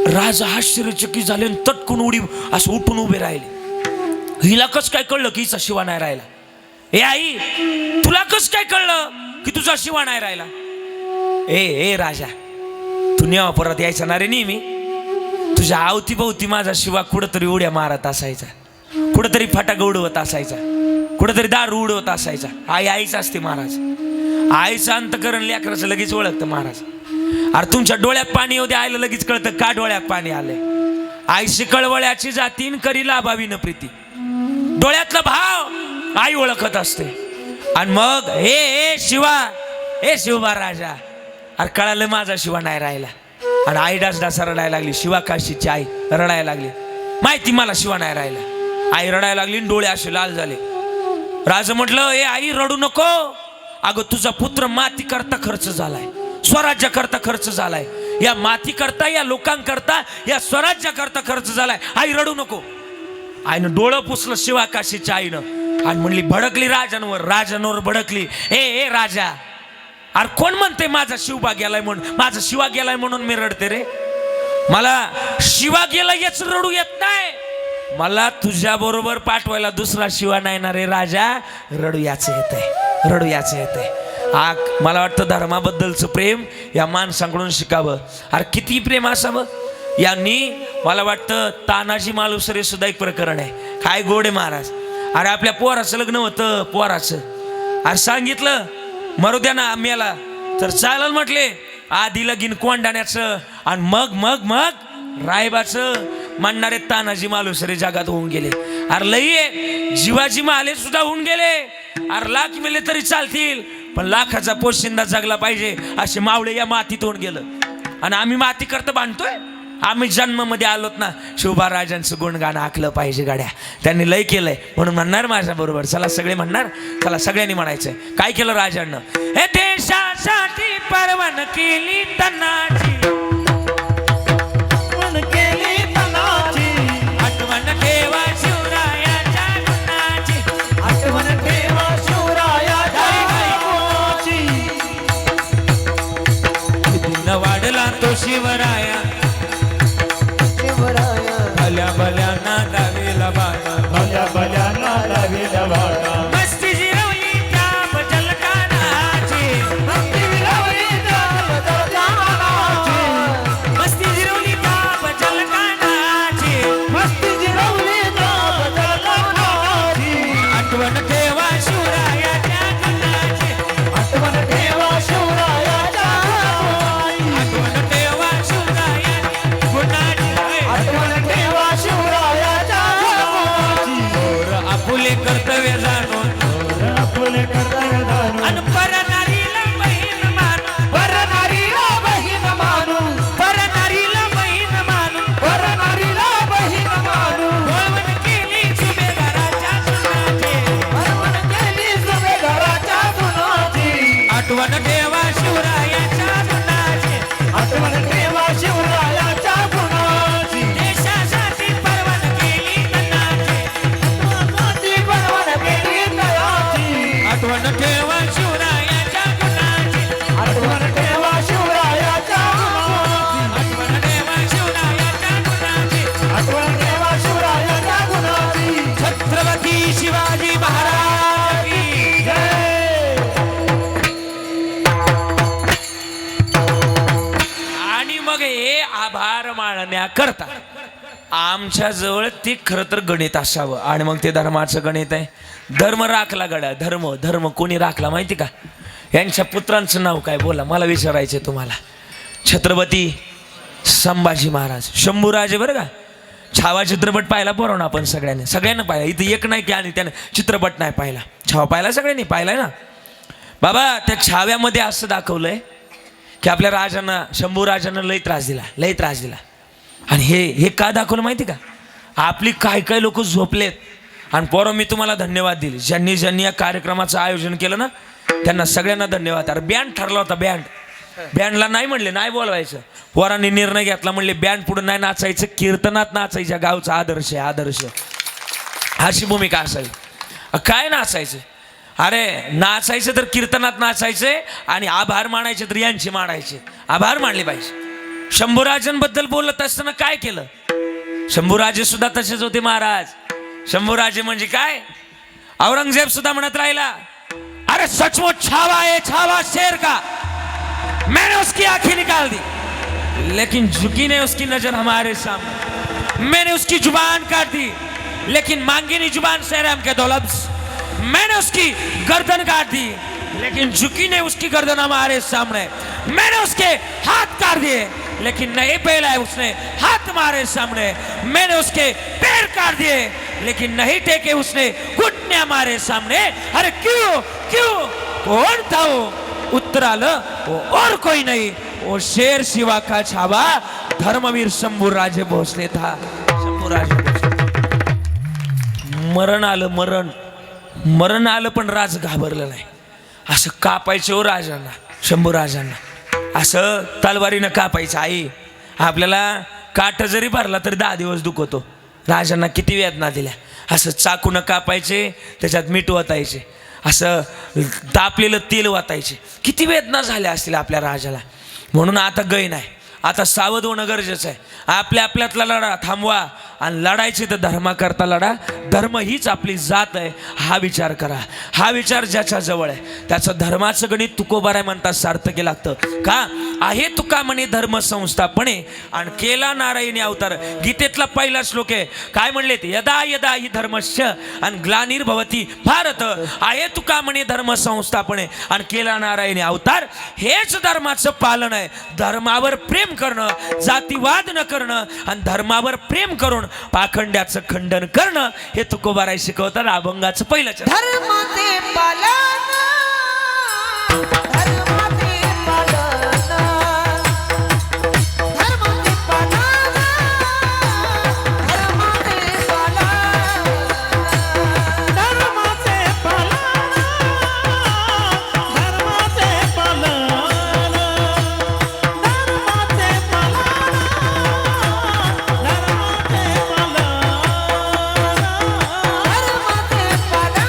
राजा आश्चर्यचकित झाले आणि तटकून असं उठून उभे राहिले. हिला कस काय कळलं की हिचा शिवा नाही राहिला? ए आई तुला कस काय कळलं की तुझा शिवा नाही राहिला? ए राजा तू नेवापुरात यायचा ना रे नेहमी. तुझ्या अवतीभोवती माझा शिवा कुठंतरी उड्या मारत असायचा, कुठंतरी फटाका उडवत असायचा, कुठंतरी दारू उडवत असायचा. आईच असते महाराज. आईचं अंतकरण लेकराचं लगेच ओळखतं महाराज. अरे तुमच्या डोळ्यात पाणी येऊ दे, आईला लगेच कळतं का डोळ्यात पाणी आलंय. आईशी कळवळ्याची जातीन करी लाभावी न प्रीती. डोळ्यातला भाव आई ओळखत असते. आणि मग हे शिवबा राजा, अरे कळालं माझा शिवा नाही राहिला. आणि आई डास रडायला लागली. शिवा काशीची आई रडायला लागली. माहिती मला शिवा नाही राहिला. आई रडायला लागली, डोळे असे लाल झाले. राजा म्हटलं ए आई रडू नको. अगं तुझा पुत्र माती करता खर्च झालाय, स्वराज्य करता खर्च झालाय, या माती करता, या लोकांकरता, या स्वराज्य करता खर्च झालाय. आई रडू नको. आईनं डोळं पुसलं शिवा काशीच्या आईनं आणि म्हणली भडकली राजांवर भडकली. ए राजा, अरे कोण म्हणते माझा शिवबा गेलाय म्हणून, माझा शिवा गेलाय म्हणून मी रडते रे? मला शिवा गेला याच रडू येत नाही. मला तुझ्या बरोबर पाठवायला दुसरा शिवा नाही ना रे राजा. रडू याचं येतंय. मला वाटतं धर्माबद्दलचं प्रेम या माणसांकडून शिकावं. अरे किती प्रेम असावं. यांनी मला वाटतं तानाजी मालुसरे सुद्धा एक प्रकरण आहे. काय गोड आहे महाराज. अरे आपल्या पोराचं लग्न होतं, पोराचं. अरे सांगितलं मरू द्या ना आम्हाला तर चालेल म्हटले. आधी लगीन कोंडाण्याचं आणि मग रायबाचं म्हणणारे तानाजी मालुसरे जगात होऊन गेले. अरे लई जीवाजी माले सुद्धा होऊन गेले. अरे लाख मिले तरी चालतील पण लाखाचा पोशिंदा जगला पाहिजे असे मावळे या मातीत होऊन गेलं. आणि आम्ही माती करता बांधतोय. आम्ही जन्मामध्ये आलोत ना, शिवबा राजांचं गुणगान आखलं पाहिजे गाड्या. त्यांनी लय केलंय म्हणून म्हणणार माझ्या बरोबर. चला सगळे म्हणणार, चला सगळ्यांनी म्हणायचंय. काय केलं राजांना? हे देशासाठी परवान केली तनाची, आठवण ठेवा शिवरायाच्या गुणाची, आठवण ठेवा शिवरायाच्या गुणाची. न वाढला तो शिवराया, भल्या दावेला बाणा, भल्या लावेला बाणा. मस्ती जिरवली त्या बजलकानाची, मस्ती जिरवली त्या बजलकानाची, मस्ती जिरवली त्या बजलकानाची, मस्ती जिरवली त्या बजलकानाची. आठवण ठेवा शिवरायाच्या गुणाची, आठवण ठेवा शिवरायाच्या गुणाची. आठवण ठेवा शिवराया हे आभार मानण्याकरता आमच्याजवळ ते खरं तर गणित असावं. आणि मग ते धर्माचं गणित आहे. धर्म राखला गड्या. धर्म धर्म कोणी राखला माहिती का? यांच्या पुत्रांचं नाव काय बोला, मला विचारायचं तुम्हाला. छत्रपती संभाजी महाराज, शंभूराजे बरं का. छावा चित्रपट पाहिला बरोबर आपण सगळ्यांना पाहिला. इथं एक नाही की आणि त्यानं चित्रपट नाही पाहिला. छावा पाहिला सगळ्यांनी, पाहिलाय ना बाबा. त्या छाव्यामध्ये असं दाखवलंय की आपल्या राजांना, शंभूराजांना लय त्रास दिला. आणि हे का दाखवलं माहिती का? आपली काय लोक झोपलेत. आणि पोरं मी तुम्हाला धन्यवाद दिले, ज्यांनी या कार्यक्रमाचं आयोजन केलं ना त्यांना सगळ्यांना धन्यवाद. अरे बँड ठरला होता, बँडला नाही म्हणले, नाही बोलवायचं. पोरांनी निर्णय घेतला, म्हणले बँड पुढे नाही नाचायचं, कीर्तनात नाचायच्या. गावचा आदर्श अशी भूमिका असावी. काय नाचायचं? अरे नाचायचं तर कीर्तनात नाचायचे आणि आभार मानायचे तर यांचे मानायचे. आभार मानले पाहिजे. शंभूराजांबद्दल बोलत असताना काय केलं? शंभूराजे सुद्धा तसेच होते महाराज. शंभूराजे म्हणजे काय? औरंगजेब सुद्धा म्हणत राहिला, अरे सचमुच छावा शेर का, मैंने उसकी आंखें निकाल दी लेकिन झुकी ने उसकी नजर हमारे सामने, मैंने उसकी जुबान काट दी लेकिन मांगी नहीं जुबान से हम के दो लफ्ज, मैंने उसकी गर्दन काट दी लेकिन झुकी ने उसकी गर्दन हमारे सामने, मैंने उसके हाथ काट दिए लेकिन नहीं फैलाए उसने हाथ हमारे सामने, मैंने उसके पैर काट दिए लेकिन नहीं टेके उसने घुटने हमारे सामने. अरे क्यों कौन था वो? उत्तर आलं, वो और कोई नहीं, वो शेर शिवा का छावा धर्मवीर शंभूराजे भोसले था. शंभूराजे मरण आलं पण राज घाबरलं नाही. असं कापायचं हो राजांना, शंभूराजांना असं तलवारीनं कापायचं. आई आपल्याला काठ जरी भरला तरी 10 दिवस दुखतो. राजांना किती वेदना दिल्या. असं चाकून कापायचे, त्याच्यात मीठ वतायचे, असं तापलेलं तेल वतायचे. किती वेदना झाल्या असतील आपल्या राजाला. म्हणून आता गय नाही, आता सावध होणं गरजेचं आहे. आपल्यातला लढा थांबवा आणि लढायचे तर धर्माकरता लढा. धर्म हीच आपली जात आहे हा विचार करा. हा विचार ज्याच्या जवळ आहे त्याचं धर्माचं गणित तुकोबाराय म्हणतात सार्थकी लागतं. का आहे तुका म्हणे धर्म संस्थापणे आणि केला नारायणी अवतार. गीतेतला पहिला श्लोक आहे. काय म्हणलेत? यदा यदा ही धर्मस्य आणि ग्लानिर्भवती भारत. आहे तुका म्हणे धर्म संस्थापने आणि केला नारायणी अवतार. हेच धर्माचं पालन आहे. धर्मावर प्रेम करणं, जातीवाद न करणं आणि धर्मावर प्रेम करून पाखंड्याचं खंडन करणं हे तुकोबाराय शिकवतात. अभंगाचं पहिलं चरण. धर्माचे पालन, धर्माचे पालन, धर्माचे पालन, धर्माचे पालन, धर्माचे पालन, धर्माचे पालन, धर्माचे पालन, धर्माचे पालन,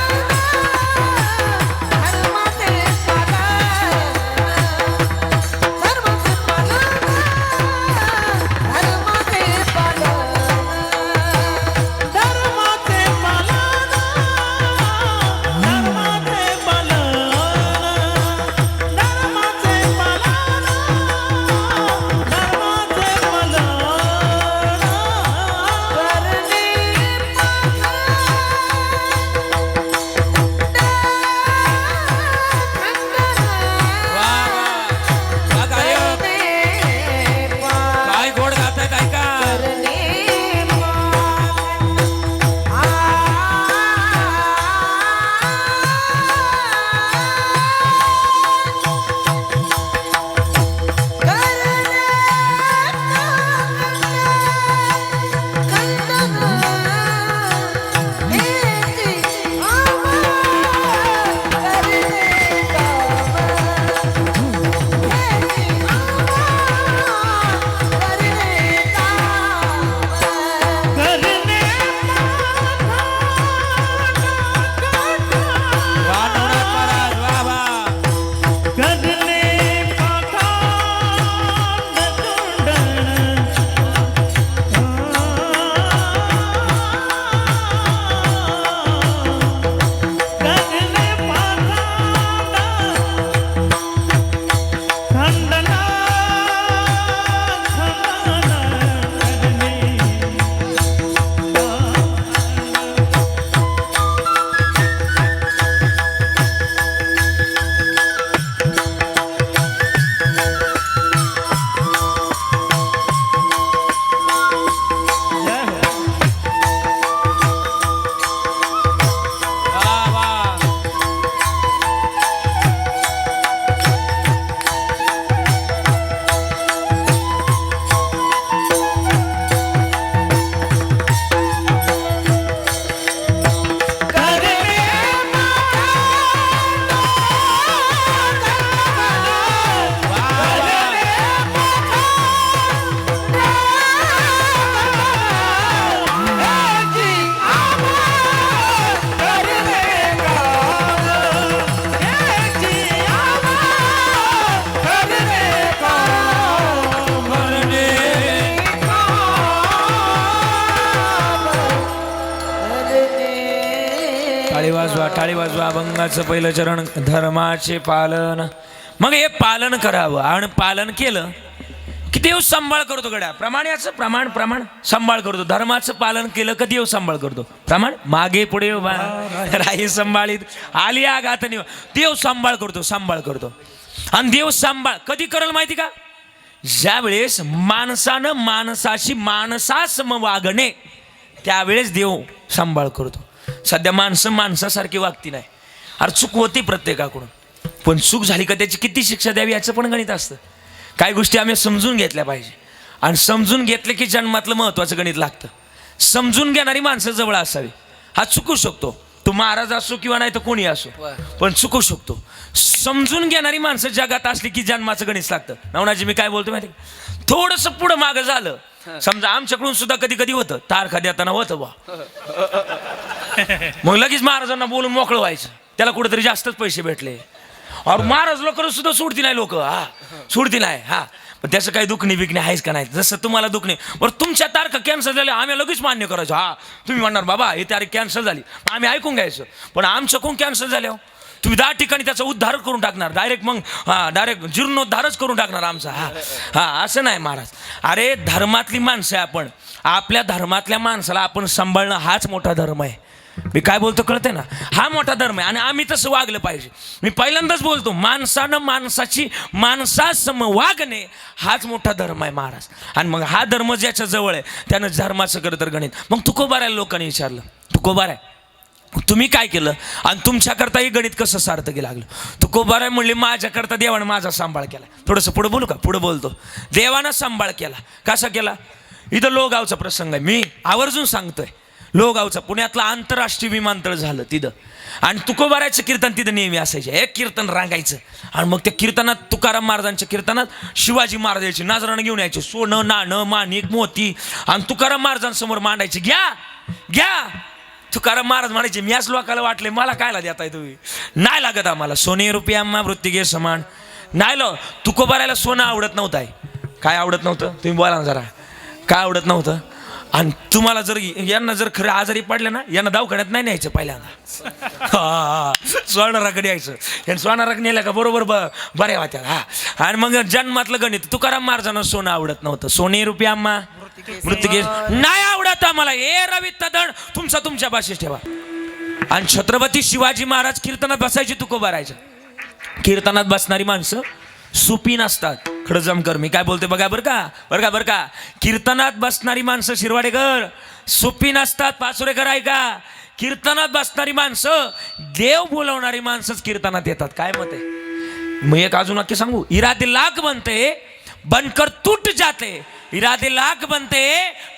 टाळी वाजवा. अभंगाचं पहिलं चरण धर्माचे पालन. मग हे पालन करावं आणि पालन केलं की देव सांभाळ करतो. गड्या प्रमाणाचं प्रमाण सांभाळ करतो. धर्माचं पालन केलं का देव सांभाळ करतो. प्रमाण मागे पुढे उभा राही संभाळीत आली आगात देव सांभाळ करतो. आणि देव सांभाळ कधी करल माहिती का? ज्या वेळेस माणसानं माणसाशी माणसासम वागणे त्यावेळेस देव सांभाळ करतो. सध्या माणसं माणसासारखी वागती नाही. अरे चूक होती प्रत्येकाकडून, पण चूक झाली का त्याची किती शिक्षा द्यावी याचं पण गणित असतं. काही गोष्टी आम्ही समजून घेतल्या पाहिजे आणि समजून घेतले की जन्मातलं महत्वाचं गणित लागतं. समजून घेणारी माणसं जवळ असावी. हा चुकू शकतो, तू महाराज असो किंवा नाही तर कोणी असो, पण चुकू शकतो. समजून घेणारी माणसं जगात असली की जन्माचं गणित लागतं. नवनाजी मी काय बोलतो माहिती, थोडस पुढं मागं झालं समजा आमच्याकडून सुद्धा कधी कधी होतं, तारखा देताना होतं बा, मग लगेच महाराजांना बोलून मोकळं व्हायचं. त्याला कुठेतरी जास्तच पैसे भेटले और महाराज लोक सुद्धा सोडती नाही. लोक सोडती नाही. पण त्याचं काही दुखणे बिकणे आहेच का नाही. जसं तुम्हाला दुखणे बरं तुमच्या तारखा कॅन्सल झाल्या आम्ही लगेच मान्य करायचो. तुम्ही म्हणणार बाबा ही तारीख कॅन्सल झाली, आम्ही ऐकून घ्यायचं. पण आमचं कोण कॅन्सल झालं तुम्ही 10 ठिकाणी त्याचा उद्धार करून टाकणार डायरेक्ट. मग डायरेक्ट जीर्णोद्धारच करून टाकणार आमचा. असं नाही महाराज. अरे धर्मातली माणसं आहे आपण. आपल्या धर्मातल्या माणसाला आपण सांभाळणं हाच मोठा धर्म आहे. मी काय बोलतो कळते ना, हा मोठा धर्म आहे आणि आम्ही तसं वागलं पाहिजे. मी पहिल्यांदाच बोलतो माणसानं माणसाची माणसासम वागणे हाच मोठा धर्म आहे महाराज. आणि मग हा धर्म ज्याच्या जवळ आहे त्यानं धर्माचं करत गणित. मग तुकोबारायला लोकांनी विचारलं, तुकोबाराय तुम्ही काय केलं आणि तुमच्याकरता हे गणित कसं सार्थकी लागलं. तुकोबाराय म्हणले माझ्याकरता देवानं माझा सांभाळ केला. थोडंसं पुढे बोलू का? पुढे बोलतो. देवानं सांभाळ केला. कसा केला? इथं लोहगावचा प्रसंग आहे, मी आवर्जून सांगतोय. लोहगावचं पुण्यातलं आंतरराष्ट्रीय विमानतळ झालं तिथं, आणि तुकोबारायचं कीर्तन तिथं नेहमी असायचे. एक कीर्तन रांगायचं आणि मग त्या कीर्तनात तुकाराम महाराजांच्या कीर्तनात शिवाजी महाराज यायचे, नाजरानं घेऊन यायचे, सोनं नाणं माणिक मोती, आणि तुकाराम महाराजांसमोर मांडायचे. घ्या. तुकाराम महाराज म्हणायचे मी आज लोकाला वाटले मला कायला देताय तुम्ही, नाही लागत आम्हाला. सोने रुपया आम्हा वृत्तिगे समान नाही. तुकोबारायला सोनं आवडत नव्हतं. काय आवडत नव्हतं तुम्ही बोला ना जरा, काय आवडत नव्हतं? आणि तुम्हाला जर यांना जर खरं आजारी पडलं ना, यांना दवाखान्यात नाही न्यायचं पहिल्यांदा, सोनाराकडे यायचं. यांनी सोनाराक नेलं का बरोबर बऱ्या होत्या. आणि मग जन्मातलं गणित तुकाराम महाराजांना सोनं आवडत नव्हतं. सोने रुपया आम्हा मृत्यू नाही आवडत आम्हाला. हे रवी तदण तुमचा तुमच्या भाषेत ठेवा. आणि छत्रपती शिवाजी महाराज कीर्तनात बसायचे, तुकोबारायचं. कीर्तनात बसणारी माणसं सुपी नसतात. खडजमकर मी काय बोलते बघा बरं का. कीर्तनात बसणारी माणसं शिरवाडेकर सुपी नसतात. पाचोरेकर ऐका, कीर्तनात बसणारी माणसं देव बोलवणारी माणसंच कीर्तनात येतात. काय मत आहे? मग एक अजून वाक्य सांगू. इरादे लाख बनते बनकर टूट जाते, इरादे लाख बनते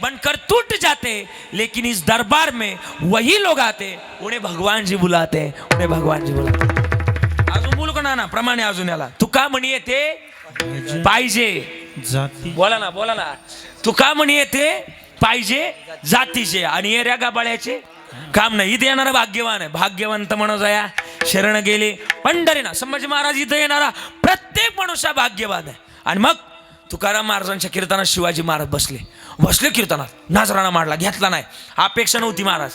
बनकर टूट जाते, लेकिन इस दरबार में वही लोग आते उन्हें भगवान जी बुलाते. अजून बोलू का ना प्रमाणे अजून याला तुका म्हणी येते पाहिजे. बोला ना तुका म्हणी येते पाहिजे जातीचे आणि एऱ्या गाबाळ्याचे काम नाही. इथे येणारा भाग्यवान आहे. भाग्यवंत म्हणून या शरण गेले पंढरीना. संभाजी महाराज इथं येणारा प्रत्येक मनुष्य भाग्यवान आहे. आणि मग तुकाराम महाराजांच्या कीर्तनात शिवाजी महाराज बसले कीर्तनात. नाजराणा मांडला, घेतला नाही. अपेक्षा नव्हती महाराज,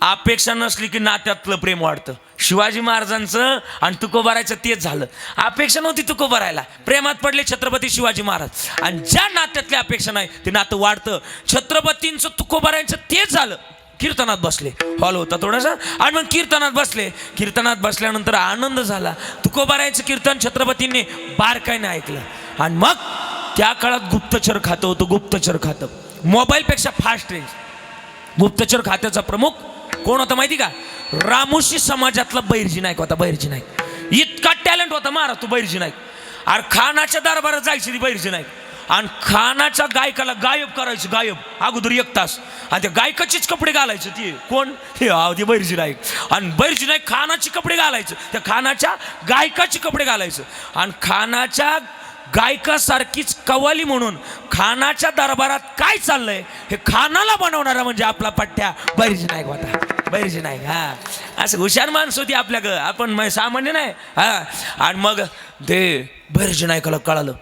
अपेक्षा नसली की नात्यातलं प्रेम वाढतं. शिवाजी महाराजांचं आणि तुकोबारायचं तेच झालं. अपेक्षा नव्हती तुकोबारायला, प्रेमात पडले छत्रपती शिवाजी महाराज. आणि ज्या नात्यातली अपेक्षा नाही ते नातं वाढतं. छत्रपतींचं तुकोबारायचं तेच झालं. कीर्तनात बसले, हॉल होता थोडासा, आणि मग कीर्तनात बसल्यानंतर आनंद झाला. तुकोबारायचं कीर्तन छत्रपतींनी बारकाईने ऐकलं. आणि मग त्या काळात गुप्तचर खातं होतं. गुप्तचर खातं मोबाईलपेक्षा फास्ट रेंज. गुप्तचर खात्याचा प्रमुख कोण होता माहिती का? रामोशी समाजातला बैरजी नाईक होता. बैरजी नाईक इतका टॅलेंट होता महाराज तो बैरजी नाईक. अरे खानाच्या दरबारात जायची ती बैरजी नाईक आणि खानाच्या गायकाला गायब करायचं, गायब अगोदर 1 तास. आणि त्या गायकाचेच कपडे घालायचे. ती कोण? ते बैरजी नाईक. आणि बैरजी नाईक खानाचे कपडे घालायचं, त्या खानाच्या गायकाचे कपडे घालायचं. आणि खानाच्या गायकासारखीच कव्वाली म्हणून खानाच्या दरबारात काय चाललंय हे खानाला बनवणारा म्हणजे आपला पठ्ठ्या बैरजी नाईक होता. बैरजी नाईक असं हुशार माणसं होती आपल्या आपण सामान्य नाही. आणि मग ते बैरजी नाईकाला कळालं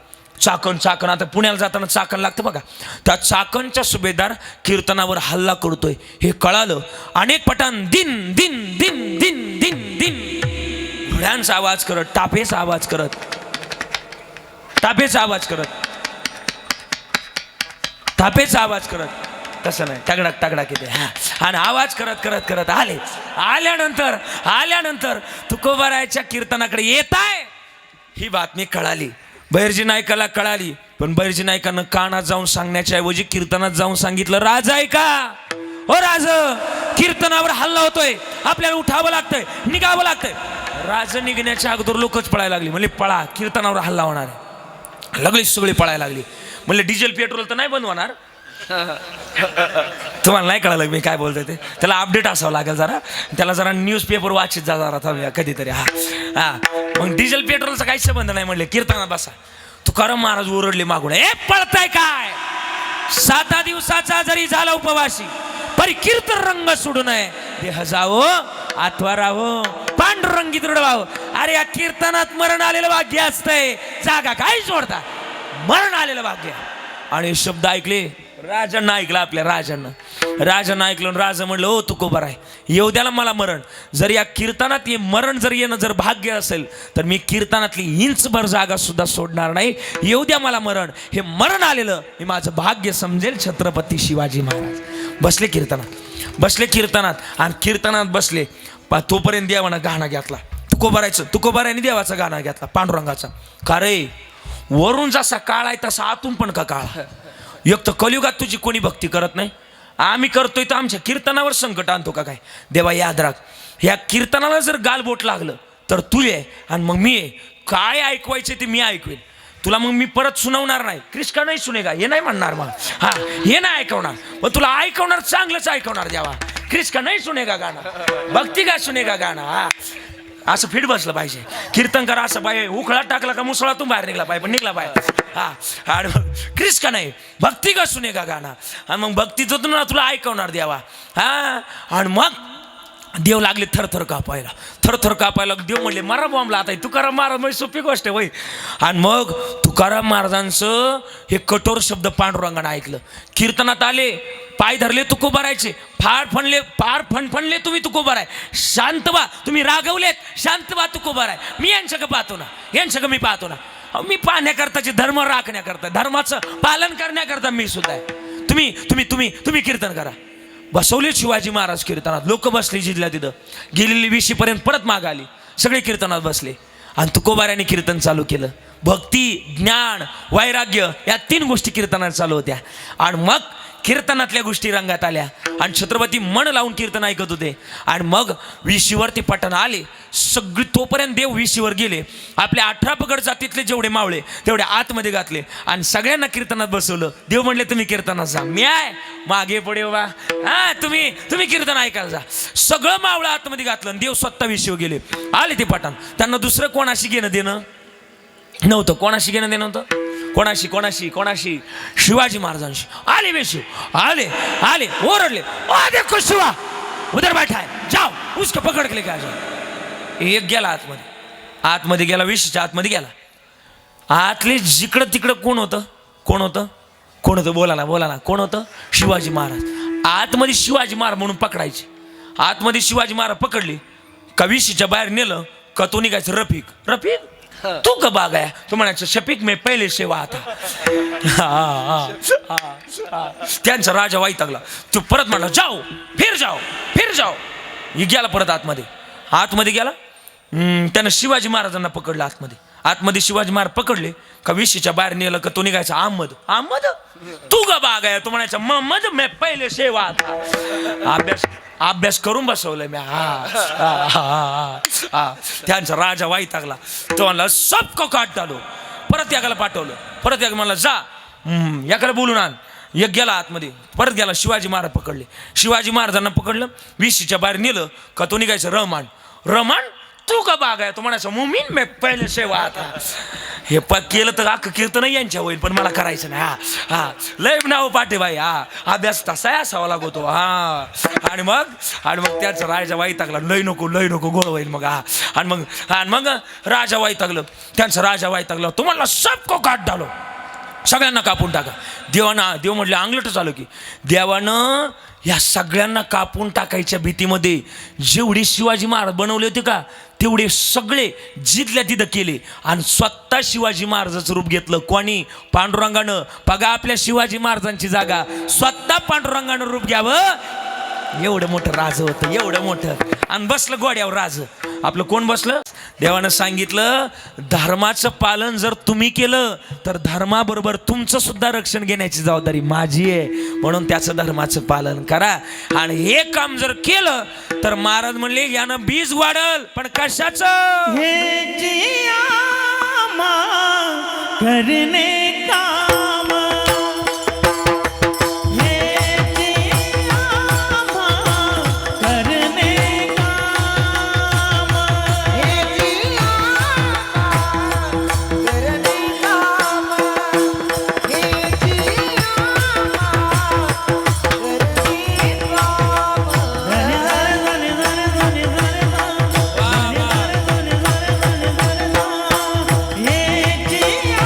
चाकण आता पुण्याला जाताना चाकण लागतं बघा, त्या चाकणच्या सुभेदार कीर्तनावर हल्ला करतोय हे कळालं. अनेक पठाण दिन दिन दिन दिन दिन दिन घोड्यांचा आवाज करत, टापेचा आवाज करत, टापेचा आवाज करत, थापेचा आवाज करत, तसं नाही टगडक टगडक येते हा, आणि आवाज करत करत करत आले. आल्यानंतर तुकोबारायच्या कीर्तनाकडे येत आहे ही बातमी कळाली, बैरजी नायकाला कळाली. पण बैरजी नायकानं कानात जाऊन सांगण्याच्या ऐवजी कीर्तनात जाऊन सांगितलं, राज आहे का ओ राज, कीर्तनावर हल्ला होतोय, आपल्याला उठावं लागतंय, निघावं लागतंय. राज निघण्याच्या अगोदर लोकच पळायला लागली. म्हणजे पळा, कीर्तनावर हल्ला होणार आहे. लगेच सगळी पळायला लागली. म्हणजे डिझेल पेट्रोल तर नाही बंद होणार. तुम्हाला नाही कळालं मी काय बोलतोय ते, त्याला अपडेट असावं लागेल जरा, त्याला जरा न्यूजपेपर वाचित जा जरा थांबूया कधीतरी. हा मग डिझेल पेट्रोलचा काही संबंध नाही म्हणले, कीर्तनात बसा. तुकाराम महाराज ओरडले मागून, ए पळताय काय, 7 दिवसाचा जरी झाला उपवासी परी कीर्तन रंग सोडू नये, देह जावो आत्वा राहो, पांडुरंगी दृढ व्हावं. अरे या कीर्तनात मरण आलेलं भाग्य असतंय, जागा काय सोडता, मरण आलेलं भाग्य. आणि शब्द ऐकले, राजांना ऐकलं, आपल्या राजांना ऐकलं. राजा म्हणलं, ओ तुकोबार आहे, येऊ द्याला मला मरण. जर या कीर्तनात मरण जर येणं जर भाग्य असेल तर मी कीर्तनातली इंचभर जागा सुद्धा सोडणार नाही, येऊ द्या मला मरण. हे मरण आलेलं हे माझं भाग्य समजेल छत्रपती शिवाजी महाराज. बसले कीर्तनात आणि कीर्तनात बसले. तोपर्यंत देवानं गाणं घेतला, तुकोबारायने देवाचा गाणं घेतला, पांडुरंगाचा. का रे, वरून जसा काळ आहे तसा आतून पण का काळ. एक तर कलियुगात तुझी कोणी भक्ती करत नाही, आम्ही करतोय तर आमच्या कीर्तनावर संकट आणतो का काय. देवा याद राख, ह्या कीर्तनाला जर गालबोट लागलं तर तू ये आणि मग मी ये. काय ऐकवायचे ते मी ऐकवेन, तुला मग मी परत सुनावणार नाही. कृष्णा नाही सुनेगा हे नाही म्हणणार, मग हा हे नाही ऐकवणार, मग तुला ऐकवणार चांगलंच ऐकवणार. देवा कृष्णा नाही सुनेगा गाणं, भक्ती का सुनेगा गाणं. हा असं फिट बसलं पाहिजे. कीर्तन करा असं पाहिजे, उखळा टाकला का मुसळातून बाहेर निघला पाहिजे, पण निघला पाहिजे. हा आणि मग क्रिस का नाही, भक्ती का सुने का गाणं, आणि मग भक्तीचं तुला ऐकवणार द्यावा. हा आणि मग देव लागले थरथर कापायला. देव म्हणले मारा बॉम्बला आता, तुकाराम महाराज म्हणजे सोपी गोष्ट आहे वय. आणि मग तुकाराम महाराजांचं हे कठोर शब्द पांडुरंगानं ऐकलं. कीर्तनात आले, पाय धरले तुकोबारायचे, फार फणफणले तुम्ही तुकोबाराय, शांत बा तुम्ही रागवलेत, शांत बा तुकोबाराय. मी यांच्याकडे मी पाहतो ना, मी पाहण्याकरताचे धर्म राखण्याकरता, धर्माचं पालन करण्याकरता मी सुद्धा आहे. तुम्ही कीर्तन करा. बसवले शिवाजी महाराज कीर्तनात, लोक बसले जिथल्या तिथं. गेलेली 20 पर्यंत परत माग आली, सगळे कीर्तनात बसले. आणि तुकोबाऱ्याने कीर्तन चालू केलं. भक्ती, ज्ञान, वैराग्य या 3 गोष्टी कीर्तनात चालू होत्या. आणि मग कीर्तनातल्या गोष्टी रंगात आल्या आणि छत्रपती मन लावून कीर्तन ऐकत होते. आणि मग विशीवर ते पठण आले. सगळी तोपर्यंत देव विशीवर गेले. आपल्या 18 पगड जातीतले जेवढे मावळे तेवढे आतमध्ये घातले आणि सगळ्यांना कीर्तनात बसवलं. देव म्हणले तुम्ही कीर्तनात जा, मी आहे मागे पुढे बा, हा तुम्ही कीर्तन ऐकायला जा. सगळं मावळं आतमध्ये घातलं. देव स्वतः विशीवर गेले. आले ते पठण. त्यांना दुसरं कोणाशी घेणं देणं नव्हतं. कोणाशी घेणं देणं नव्हतं. कोणाशी शिवाजी महाराजांशी. आले बेशिव, आले ओरडले, देखो शिवा उधर बैठा है, जाओ उसको पकड़ के लेके आ जाओ. एक गेला आतमध्ये गेला, विशीच्या आतमध्ये गेला. आतले जिकडं तिकडं कोण होतं बोला ना कोण होतं? शिवाजी महाराज. आतमध्ये शिवाजी महाराज म्हणून पकडायचे. आतमध्ये शिवाजी महाराज पकडले का विशीच्या बाहेर नेलं का तो निघायचं रफिक तू कब आ गया, तो म्हणायचं शफीक में पहिले सेवा था. त्यांचा राजा वैतागला. तू परत म्हणला जाओ फिर जाओ. ही गेला परत आतमध्ये गेला. त्यानं शिवाजी महाराजांना पकडलं आतमध्ये आतमध्ये शिवाजी महाराज पकडले का विशीच्या बाहेर नेलं का तो निघायचा अहमद तू कब आ गया, तो म्हणायचा मोहम्मद मैं पहिले सेवा था. अभ्यास करून बसवलंय मी. त्यांचा राजा वैतागला. तो म्हणला सबको काट डालो. परत याला पाठवलं. परत एक म्हणला जा याकडे बोलून आण. एक गेला आतमध्ये. परत गेला. शिवाजी महाराज पकडले. शिवाजी महाराजांना पकडलं. विशीच्या बाहेर नेलं का तो निघायचं रमान तू का बाग आहे, तो म्हणायचं मुमीन मैं पहिले सेवा आता. हे केलं तर अख्खं कीर्तन यांच्या होईल, पण मला करायचं नाही. हा लय नाव पाठे बाई. अभ्यास तसा असावा लागतो. आणि मग त्याचा राजा वैतागला. लय नको गोळ होईल मग. आणि मग राजा वैतागलं. त्यांचा राजा वैतागला. तुम्हाला सबको काट डालो. सगळ्यांना कापून टाका. देव म्हटलं अंगलट चालू की देवानं या सगळ्यांना कापून टाकायच्या भीतीमध्ये जेवढे शिवाजी महाराज बनवले होते का तेवढे सगळे जिथल्या तिथं केले आणि स्वतः शिवाजी महाराजाचं रूप घेतलं. कोणी? पांडुरंगानं. बघा आपल्या शिवाजी महाराजांची जागा स्वतः पांडुरंगानं रूप घ्यावं. एवढं मोठं राज होतं, एवढं मोठं, आणि बसलं गोड्यावर राज. आपलं कोण बसलं? देवानं सांगितलं धर्माचं पालन जर तुम्ही केलं तर धर्माबरोबर तुमचं सुद्धा रक्षण घेण्याची जबाबदारी माझी आहे. म्हणून त्याचं धर्माचं पालन करा. आणि हे काम जर केलं तर महाराज म्हणले यानं बीज वाढल. पण कशाचं? हे जियामा करने काम, हे जियामा करने काम, हे जिया करने काम, हे जिया करने काम. धने धने धने धने धने धने हे जियामा करने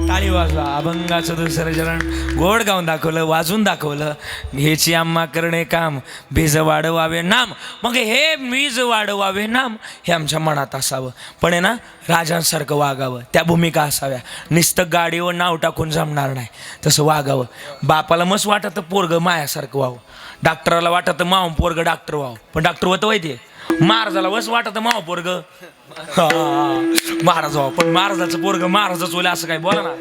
टाळी वाजवा. अभंगाचं दुसरं चरण गोड गाऊन दाखवलं, वाजून दाखवलं. हेची आम्हा करणे काम, बीज वाढवावे नाम. मग हे बीज वाढवावे नाम हे आमच्या मनात असावं. पण आहे ना राजांसारखं वागावं. त्या भूमिका असाव्या. नुसतं गाडीवर नाव टाकून जमणार नाही, तसं वागावं. बापाला मस्त वाटतं पोरगं मायासारखं व्हावं. डॉक्टराला वाटतं माव पोरगं डॉक्टर व्हावं. पण डॉक्टर होतं माहिती महाराजाला वस वाटतं माव पोरग महाराज व्हावं. पण महाराजाचं पोरग महाराजच होईल असं काही बोला ना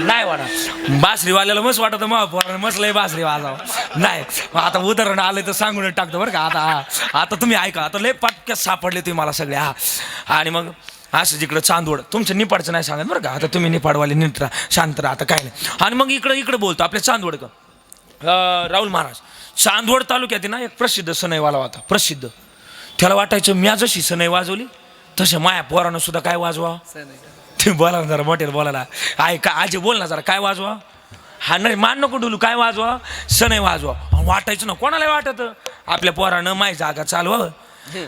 नाही वाटा. बासरीवाल्याला मस्त वाटतं माव पोरानं मस्त लय बासरी वाजावं नाही. आता उदाहरण आलं तर सांगून टाकतो बरं का. आता तुम्ही ऐका. आता लय पटक्यात सापडले तुम्ही मला सगळे. आणि मग असं जिकडं चांदवड तुमचं निपाडचं नाही सांगत बरं का. आता तुम्ही निपाडवाले नीट राहा, शांत राहा, आता काय नाही. आणि मग इकडं बोलतो आपल्या चांदवड का राहुल महाराज. चांदवड तालुक्यात ना एक प्रसिद्ध सनईवाला होता, प्रसिद्ध. त्याला वाटायचं म्या जशी सनई वाजवली तसं माया पोरानं सुद्धा काय वाजवा. तुम्ही बोला ना जरा मोठ्याला बोलायला. का आजी बोल ना जरा काय वाजवा. हा नाही मान नको डुलू, काय वाजवा सनई वाजवा. वाटायचं ना कोणाला वाटत आपल्या पोरानं माय जागा चालवा.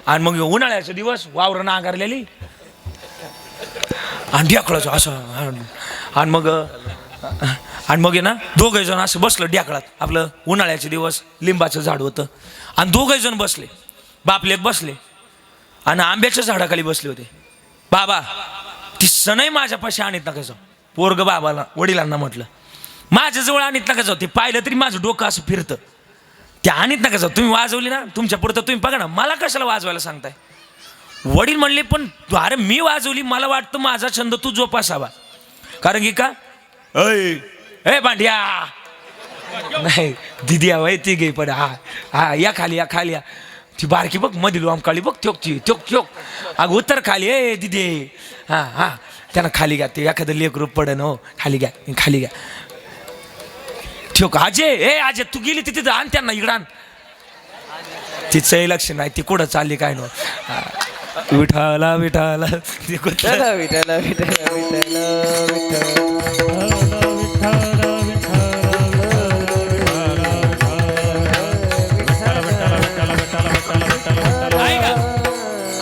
आणि मग उन्हाळ्याचा दिवस वावरं नांगरलेली आणि ढेकळाचं असं. आणि मग आहे ना दोघे जण असं बसलं ढेकळात. आपलं उन्हाळ्याचे दिवस लिंबाचं झाड होतं आणि दोघे जण बसले. बापलेक बसले आणि आंब्याच्या झाडाखाली बसले होते. बाबा ती सनई माझ्यापाशी आणत नका जाऊ. पोरग बाबाला वडिलांना म्हटलं माझ्याजवळ आणत नका जाऊ. ते पाहिलं तरी माझं डोकं असं फिरतं. ते आणत नका जाऊ. तुम्ही वाजवली ना तुमच्या पुरतं तुम्ही बघा ना, मला कशाला वाजवायला सांगताय. वडील म्हणले पण अरे मी वाजवली, मला वाटतं माझा छंद तू जोपासावा. कारण की का ए भांड्या नाही दिदी वय ती गे पण या खाली या ती बारकी बघ मधील काळी बघ त्योक अग उत्तर खाली ए दिदी. हा त्यांना खाली घ्या. ते एखादं लेक रूप पडन हो. खाली घ्या ठोक. आजे तू गेली तिथे आण त्यांना इकडं. तिचंही लक्ष नाही ती कुठं चालली काय नो. विठाला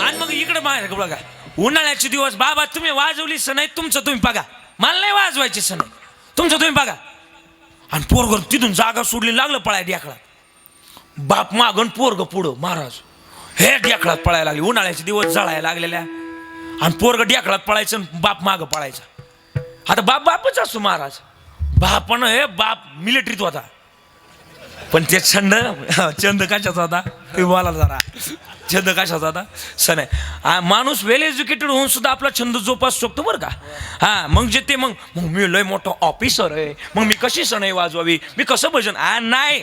आणि मग इकडं बघा उन्हाळ्याचे दिवस बाबा तुम्ही वाजवली सण तुमचं तुम्ही बघा, मला नाही वाजवायची सण तुमचं तुम्ही बघा. आणि पोरग तिथून जागा सोडली लागलं पळाय ढेकळात. बाप मागण पोरग पुढं महाराज हे ढेकळात पळायला लागले. उन्हाळ्याचे दिवस जळायला लागलेल्या आणि पोरग ढेकळात पळायचं आणि बाप मागं पळायचा. आता बाप बापच असतो महाराज. बापानं हे बाप मिलिटरीत होता, पण ते छंद कशाचा होता ते बोला जरा. छंद कशाचा होता? सण आहे. माणूस वेल एज्युकेटेड होऊन सुद्धा आपला छंद जोपासू शकतो बरं का. हा मग जे ते मग मी लय मोठं ऑफिसर आहे, मग मी कशी सण वाजवावी, मी कसं भजन. नाही,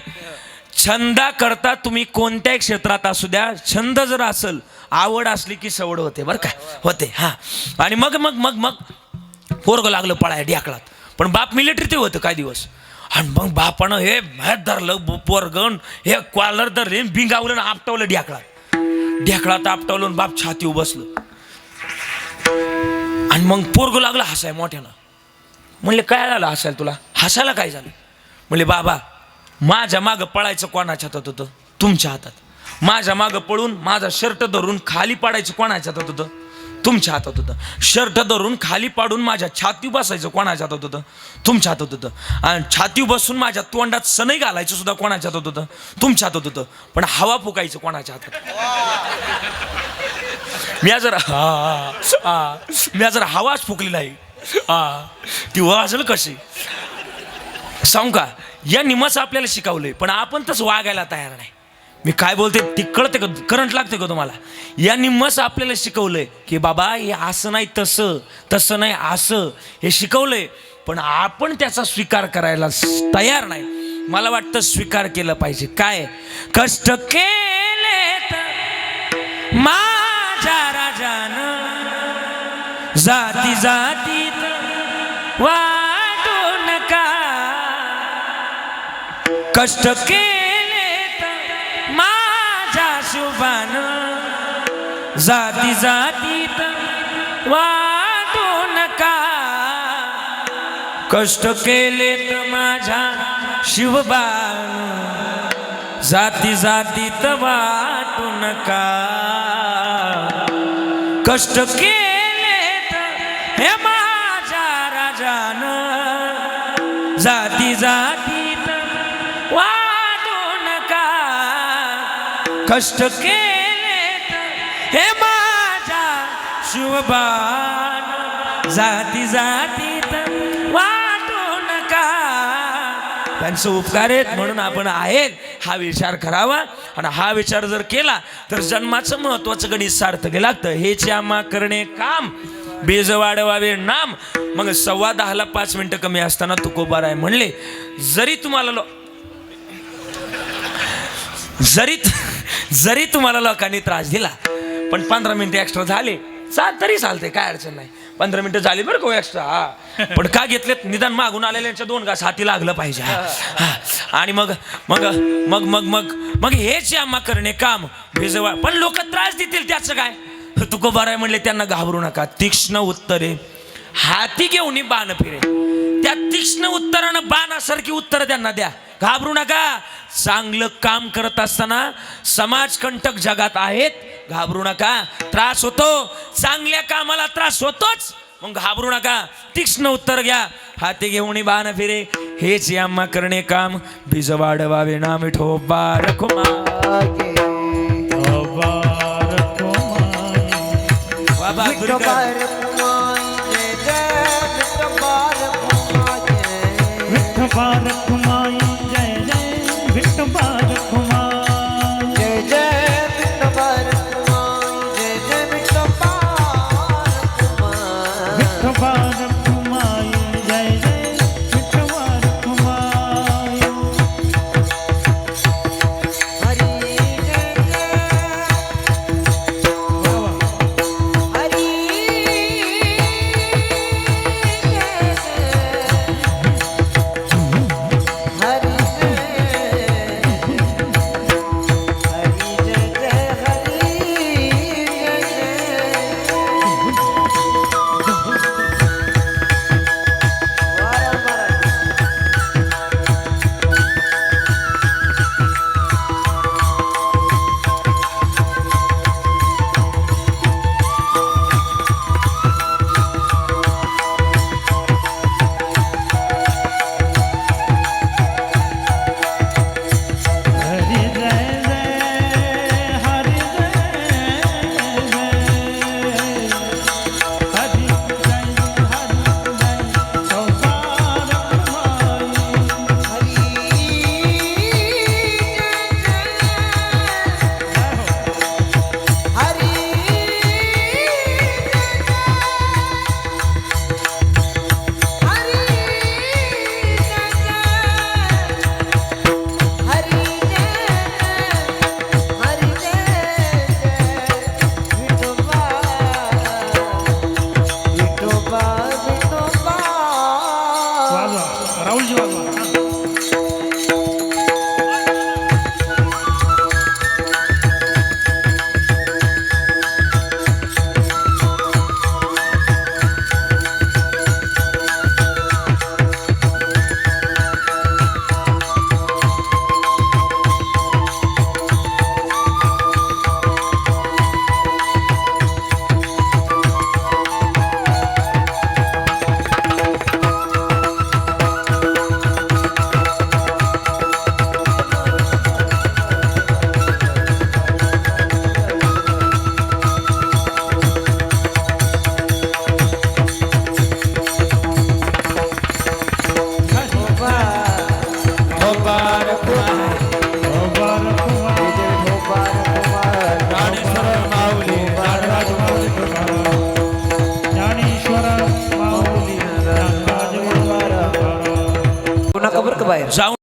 छंदा करता तुम्ही कोणत्याही क्षेत्रात असू द्या, छंद जर असेल, आवड असली की सवड होते बरं का, होते. हा आणि मग मग मग मग पोरग लागलं पळाय ढेकळात, पण बाप मिलिटरी ते होतं काही दिवस. आणि मग बापानं हे धरलं पोरगण, हे कॉलर धरले, बिंगावलं आपटवलं ढेकळात. ढेकळात आपटवलं, बाप छातीवर बसलं. आणि मग पोरग लागलं हसाय मोठ्यानं. म्हणले काय झालं हसायला तुला, हसायला काय झालं? म्हणले बाबा माझ्या मागं पळायचं कोणाच्या हातात होतं? तुमच्या हातात. माझ्या मागं पळून माझा शर्ट धरून खाली पाडायचं कोणाच्या हातात होतं? तुमच्या हातात होतं. शर्ट धरून खाली पाडून माझ्या छाती बसायचं कोणाच्या हातात होतं? तुमच्या हातात होतं. आणि छाती बसून माझ्या तोंडात सनई घालायचं सुद्धा कोणाच्या हातात होतं? तुमच्या हातात होतं. पण हवा फुकायचं कोणाच्या हातात? मी जर हवाच फुकली नाही ती वाजल कशी सांगू का? या निमस आपल्याला शिकवलंय, पण आपण तसं वागायला तयार नाही. मी काय बोलते ती कळते का? करंट लागते का तुम्हाला? या निम्मस आपल्याला शिकवलंय की बाबा हे असं नाही तसं, तसं नाही असं, हे शिकवलंय, पण आपण त्याचा स्वीकार करायला तयार नाही. मला वाटतं स्वीकार केलं पाहिजे. काय? कष्ट केले तर माझ्या राजानं जाती जातीत वाटू नका. कष्ट केले तर माझ्या शुभानं जाती जातीत वाटू नका. कष्ट केले तर माझ्या शिवबानं जाती जातीत वाटू नका. कष्ट केले तर हे माझ्या राजानं जाती जातीत वाटू नका. कष्ट केले तर हे माझ्या शिवबानं जाती जातीत वाटू नका. त्यांचं उपकार आहेत म्हणून आपण आहेत हा विचार करावा. आणि हा विचार जर केला तर जन्माचं महत्वाचं गणित सार्थक लागतं. हेच आम्हा करणे काम, बीज वाढवावे नाम. मग 10:15 5 मिनिटं कमी असताना तुकोबाराय म्हणले, जरी तुम्हाला लोकांनी त्रास दिला पण 15 मिनिटं एक्स्ट्रा झाले तरी चालते, काय अडचण नाही. 15 मिनिटं झाली बरं का एक्स्ट्रा. पण का घेतलेत? निदान मागून आलेल्यांच्या 2 घास हाती लागलं पाहिजे. आणि मग मग मग मग मग मग हेच आम्हा करणे काम भिजवा. पण लोक त्रास देतील त्याचं काय? तुकोबाराय म्हणले त्यांना घाबरू नका. तीक्ष्ण उत्तरे हाती घेऊन बाण फिरे. त्या तीक्ष्ण उत्तरानं बाणासारखी उत्तर त्यांना द्या. घाबरू नका. चांगलं काम करत असताना समाजकंटक जगात आहेत, घाबरू नका. त्रास होतो, चांगल्या कामाला त्रास होतोच, मग घाबरू नका. तीक्ष्ण उत्तर घ्या, हाती घेऊन बाण फिरे. हेच आम्हा करणे काम, बीज वाढवावे ना विठोबा रखुमा. जाऊन